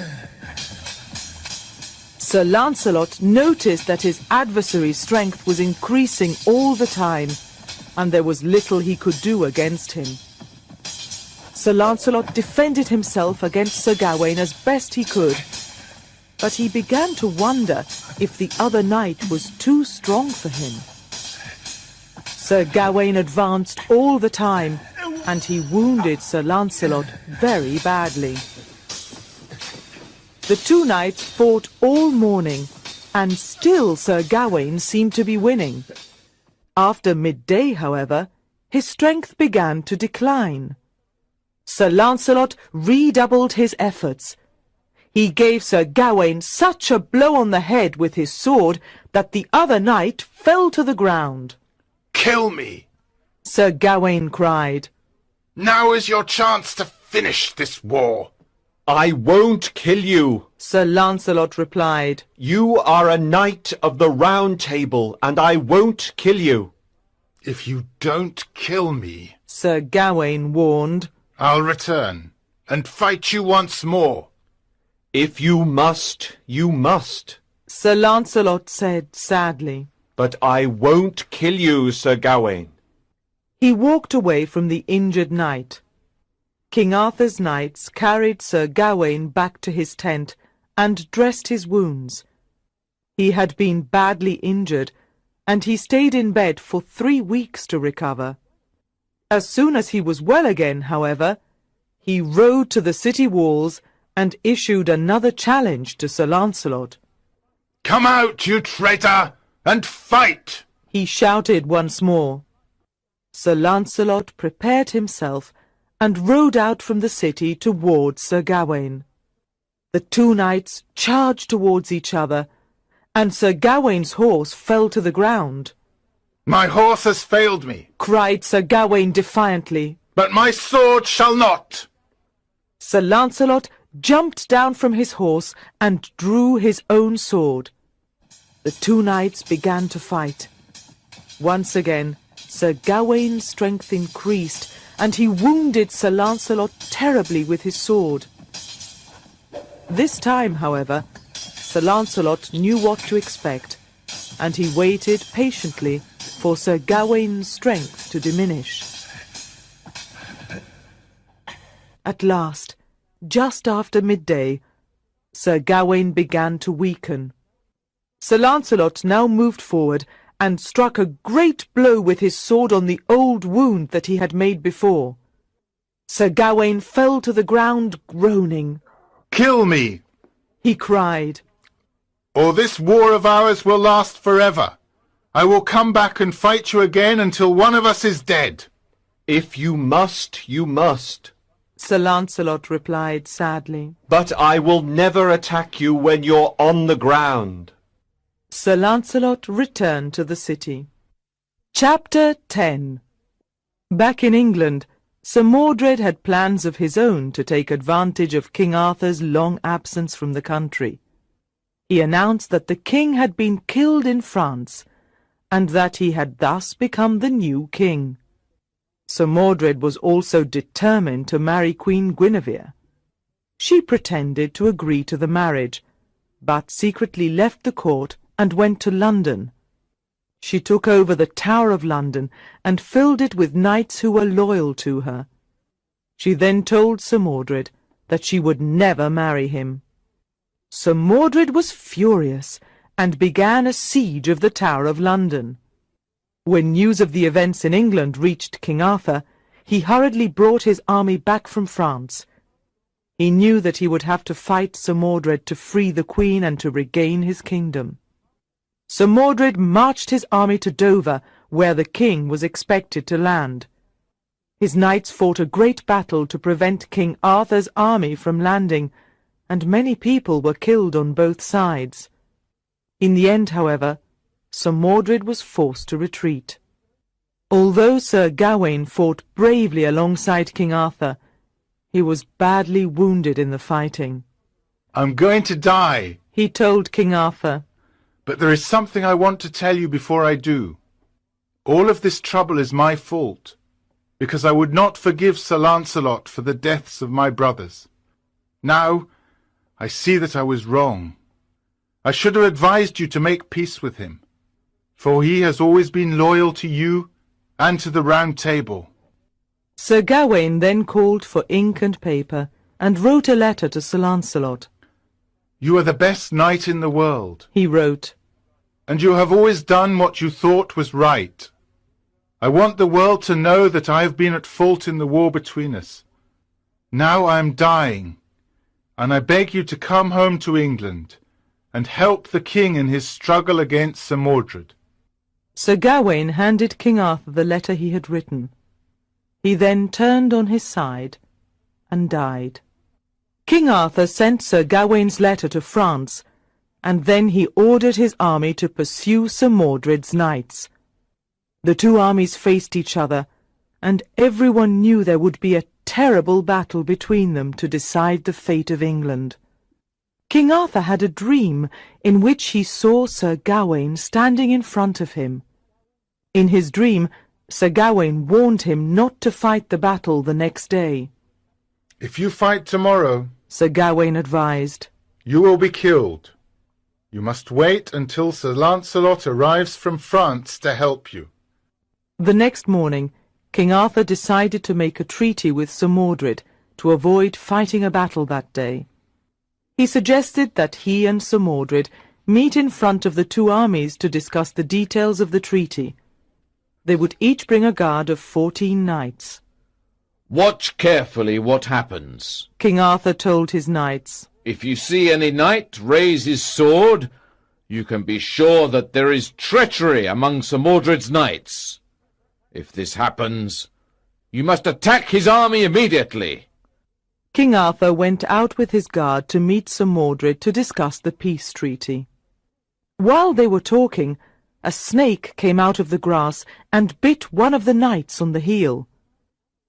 Sir Lancelot noticed that his adversary's strength was increasing all the time, and there was little he could do against him. Sir Lancelot defended himself against Sir Gawain as best he could, but he began to wonder if the other knight was too strong for him. Sir Gawain advanced all the time, and he wounded Sir Lancelot very badly. The 2 knights fought all morning, and still Sir Gawain seemed to be winning. After midday, however, his strength began to decline. Sir Lancelot redoubled his efforts. He gave Sir Gawain such a blow on the head with his sword that the other knight fell to the ground. Kill me! Sir Gawain cried. Now is your chance to finish this war. I won't kill you, Sir Lancelot replied. You are a knight of the Round Table, and I won't kill you. If you don't kill me, Sir Gawain warned, I'll return and fight you once more. If you must, you must. Sir Lancelot said sadly. But I won't kill you, Sir Gawain. He walked away from the injured knight. King Arthur's knights carried Sir Gawain back to his tent and dressed his wounds. He had been badly injured, and he stayed in bed for 3 weeks to recover. As soon as he was well again, however, he rode to the city walls and issued another challenge to Sir Lancelot. Come out, you traitor, and fight! He shouted once more. Sir Lancelot prepared himself and rode out from the city towards Sir Gawain. The 2 knights charged towards each other, and Sir Gawain's horse fell to the ground. My horse has failed me, cried Sir Gawain defiantly. but my sword shall not. Sir Lancelot jumped down from his horse and drew his own sword. The 2 knights began to fight. Once again, Sir Gawain's strength increased, and he wounded Sir Lancelot terribly with his sword. This time, however, Sir Lancelot knew what to expect, and he waited patiently for Sir Gawain's strength to diminish. At last, just after midday, Sir Gawain began to weaken. Sir Lancelot now moved forward and struck a great blow with his sword on the old wound that he had made before. Sir Gawain fell to the ground groaning. "Kill me," he cried, "or this war of ours will last forever. I will come back and fight you again until one of us is dead." "If you must, you must," Sir Lancelot replied sadly. "but I will never attack you when you're on the ground." Sir Lancelot returned to the city. Chapter 10. Back in England, Sir Mordred had plans of his own to take advantage of King Arthur's long absence from the country. He announced that the king had been killed in France, and that he had thus become the new king. Sir Mordred was also determined to marry Queen Guinevere. She pretended to agree to the marriage, but secretly left the court and went to London. She took over the Tower of London and filled it with knights who were loyal to her. She then told Sir Mordred that she would never marry him. Sir Mordred was furious and began a siege of the Tower of London. When news of the events in England reached King Arthur, he hurriedly brought his army back from France. He knew that he would have to fight Sir Mordred to free the Queen and to regain his kingdom. Sir Mordred marched his army to Dover, where the king was expected to land. His knights fought a great battle to prevent King Arthur's army from landing, and many people were killed on both sides. In the end, however, Sir Mordred was forced to retreat. Although Sir Gawain fought bravely alongside King Arthur, he was badly wounded in the fighting. "I'm going to die," he told King Arthur. "but there is something I want to tell you before I do. All of this trouble is my fault, because I would not forgive Sir Lancelot for the deaths of my brothers. Now, I see that I was wrong. I should have advised you to make peace with him, for he has always been loyal to you and to the Round Table." Sir Gawain then called for ink and paper, and wrote a letter to Sir Lancelot. "You are the best knight in the world," he wrote, "and you have always done what you thought was right. I want the world to know that I have been at fault in the war between us. Now I am dying, and I beg you to come home to England and help the king in his struggle against Sir Mordred." Sir Gawain handed King Arthur the letter he had written. He then turned on his side and died. King Arthur sent Sir Gawain's letter to France, and then he ordered his army to pursue Sir Mordred's knights. The two armies faced each other, and everyone knew there would be a terrible battle between them to decide the fate of England. King Arthur had a dream in which he saw Sir Gawain standing in front of him. In his dream, Sir Gawain warned him not to fight the battle the next day. "If you fight tomorrow," Sir Gawain advised, "you will be killed. You must wait until Sir Lancelot arrives from France to help you." The next morning, King Arthur decided to make a treaty with Sir Mordred to avoid fighting a battle that day. He suggested that he and Sir Mordred meet in front of the two armies to discuss the details of the treaty. They would each bring a guard of 14 knights. "Watch carefully what happens," King Arthur told his knights. "If you see any knight raise his sword, you can be sure that there is treachery among Sir Mordred's knights. If this happens, you must attack his army immediately." King Arthur went out with his guard to meet Sir Mordred to discuss the peace treaty. While they were talking, a snake came out of the grass and bit one of the knights on the heel.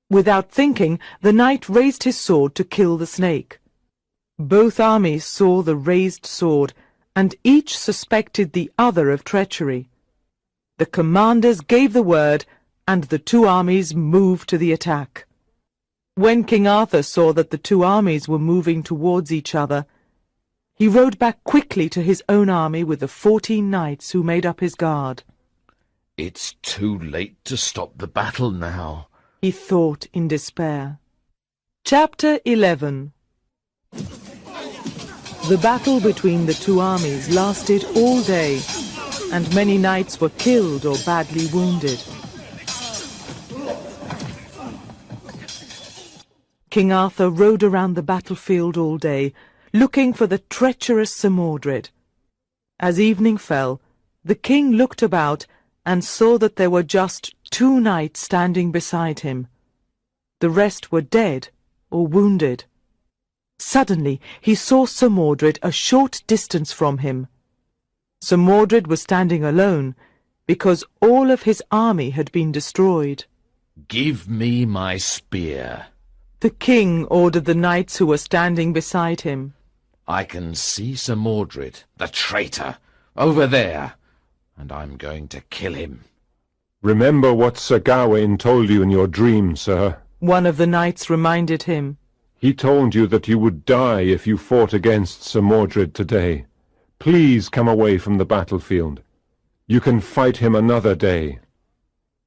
Without thinking, the knight raised his sword to kill the snake. Both armies saw the raised sword, and each suspected the other of treachery. The commanders gave the word, and the two armies moved to the attack. When King Arthur saw that the two armies were moving towards each other, he rode back quickly to his own army with the 14 knights who made up his guard. "It's too late to stop the battle now," he thought in despair. Chapter 11. The battle between the two armies lasted all day, and many knights were killed or badly wounded. King Arthur rode around the battlefield all day, looking for the treacherous Sir Mordred. As evening fell, the king looked about and saw that there were just 2 knights standing beside him. The rest were dead or wounded. Suddenly he saw Sir Mordred a short distance from him. Sir Mordred was standing alone, because all of his army had been destroyed. Give me my spear. The king ordered the knights who were standing beside him. I can see Sir Mordred, the traitor, over there, and I'm going to kill him. Remember what Sir Gawain told you in your dream, sir. One of the knights reminded him. He told you that you would die if you fought against Sir Mordred today. Please come away from the battlefield. You can fight him another day.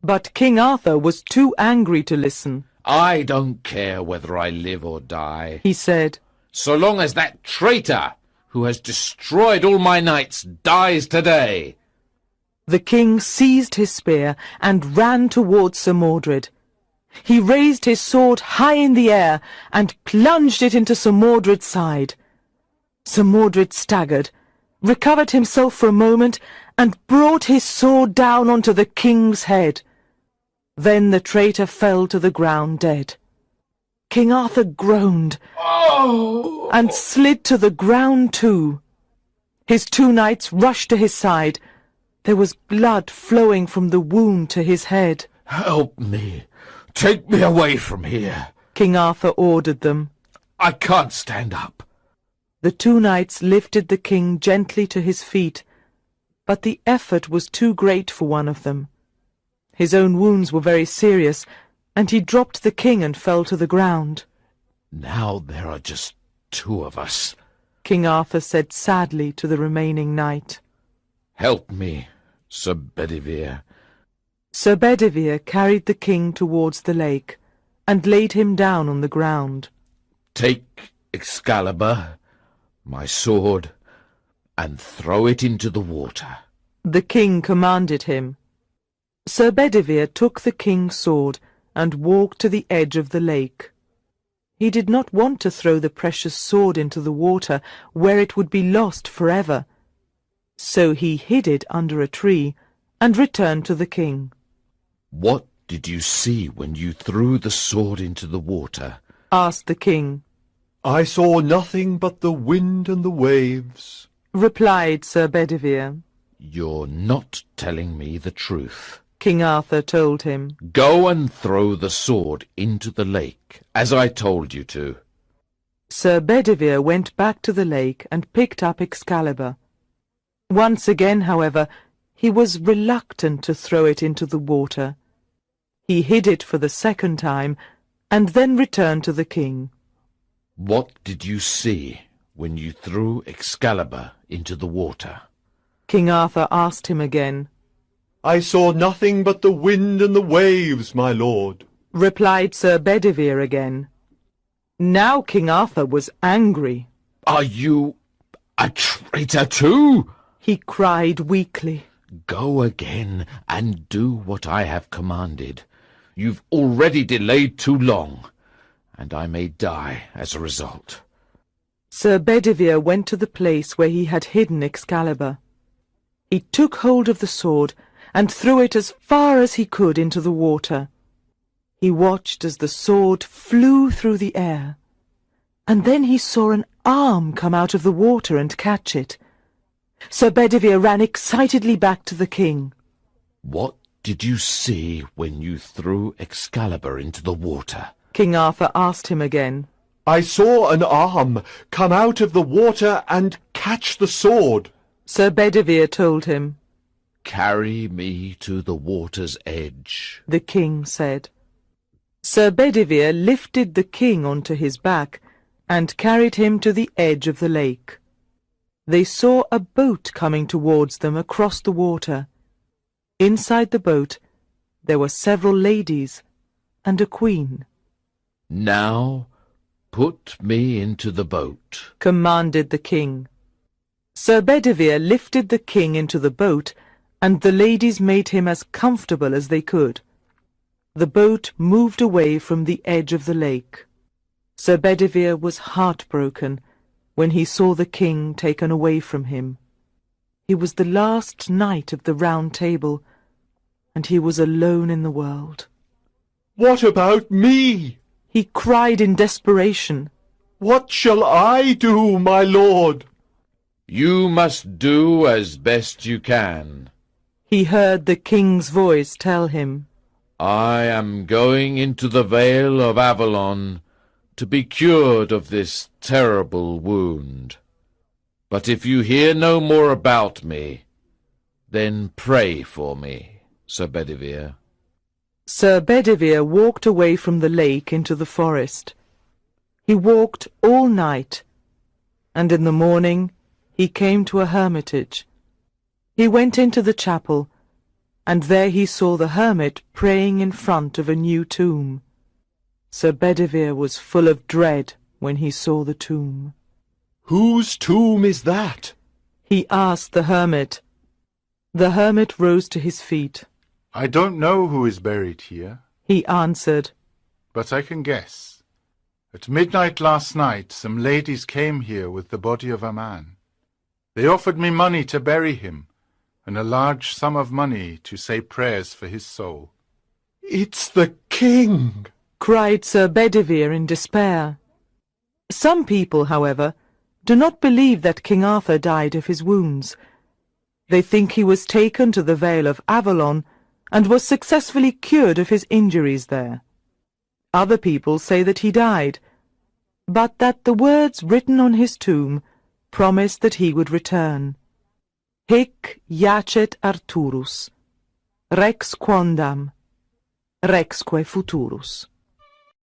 But King Arthur was too angry to listen. I don't care whether I live or die, He said. so long as that traitor, who has destroyed all my knights, dies today. The king seized his spear and ran towards Sir Mordred. He raised his sword high in the air and plunged it into Sir Mordred's side. Sir Mordred staggered, recovered himself for a moment, and brought his sword down onto the king's head. Then the traitor fell to the ground dead. King Arthur groaned and slid to the ground too. His 2 knights rushed to his side. There was blood flowing from the wound to his head. Help me. Take me away from here. King Arthur ordered them. I can't stand up. The 2 knights lifted the king gently to his feet, but the effort was too great for one of them. His own wounds were very serious, and he dropped the king and fell to the ground. Now there are just 2 of us. King Arthur said sadly to the remaining knight. Help me, Sir Bedivere. Sir Bedivere carried the king towards the lake, and laid him down on the ground. Take Excalibur, my sword, and throw it into the water. The king commanded him. Sir Bedivere took the king's sword and walked to the edge of the lake. He did not want to throw the precious sword into the water, where it would be lost forever. So he hid it under a tree and returned to the king. What did you see when you threw the sword into the water? Asked the king. I saw nothing but the wind and the waves, Replied Sir Bedivere. You're not telling me the truth. King Arthur told him. Go and throw the sword into the lake, as I told you to. Sir Bedivere went back to the lake and picked up Excalibur. Once again, however, he was reluctant to throw it into the water. He hid it for the second time, and then returned to the king. What did you see when you threw Excalibur into the water? King Arthur asked him again. I saw nothing but the wind and the waves, my lord. Replied Sir Bedivere again. Now King Arthur was angry. Are you a traitor too? He cried weakly. Go again and do what I have commanded. You've already delayed too long, and I may die as a result. Sir Bedivere went to the place where he had hidden Excalibur. He took hold of the sword and threw it as far as he could into the water. He watched as the sword flew through the air, and then he saw an arm come out of the water and catch it. Sir Bedivere ran excitedly back to the king. What did you see when you threw Excalibur into the water? King Arthur asked him again. I saw an arm come out of the water and catch the sword. Sir Bedivere told him. Carry me to the water's edge, The king said. Sir Bedivere lifted the king onto his back and carried him to the edge of the lake. They saw a boat coming towards them across the water. Inside the boat there were several ladies and a queen. Now Put me into the boat. commanded the king. Sir Bedivere lifted the king into the boat, and the ladies made him as comfortable as they could. The boat moved away from the edge of the lake. Sir Bedivere was heartbroken when he saw the king taken away from him. He was the last knight of the Round Table, and he was alone in the world. What about me? He cried in desperation. What shall I do, my lord? You must do as best you can. He heard the king's voice tell him. I am going into the Vale of Avalon to be cured of this terrible wound. But if you hear no more about me, then pray for me, Sir Bedivere. Sir Bedivere walked away from the lake into the forest. He walked all night, and in the morning he came to a hermitage. He went into the chapel, and there he saw the hermit praying in front of a new tomb. Sir Bedivere was full of dread when he saw the tomb. Whose tomb is that? He asked the hermit. The hermit rose to his feet. I don't know who is buried here, He answered. but I can guess. At midnight last night, some ladies came here with the body of a man. They offered me money to bury him, and a large sum of money to say prayers for his soul. It's the king! Cried Sir Bedivere in despair. Some people, however, do not believe that King Arthur died of his wounds. They think he was taken to the Vale of Avalon and was successfully cured of his injuries there. Other people say that he died, but that the words written on his tomb promised that he would return. Hic jacet Arturus, rex quondam, rexque futurus.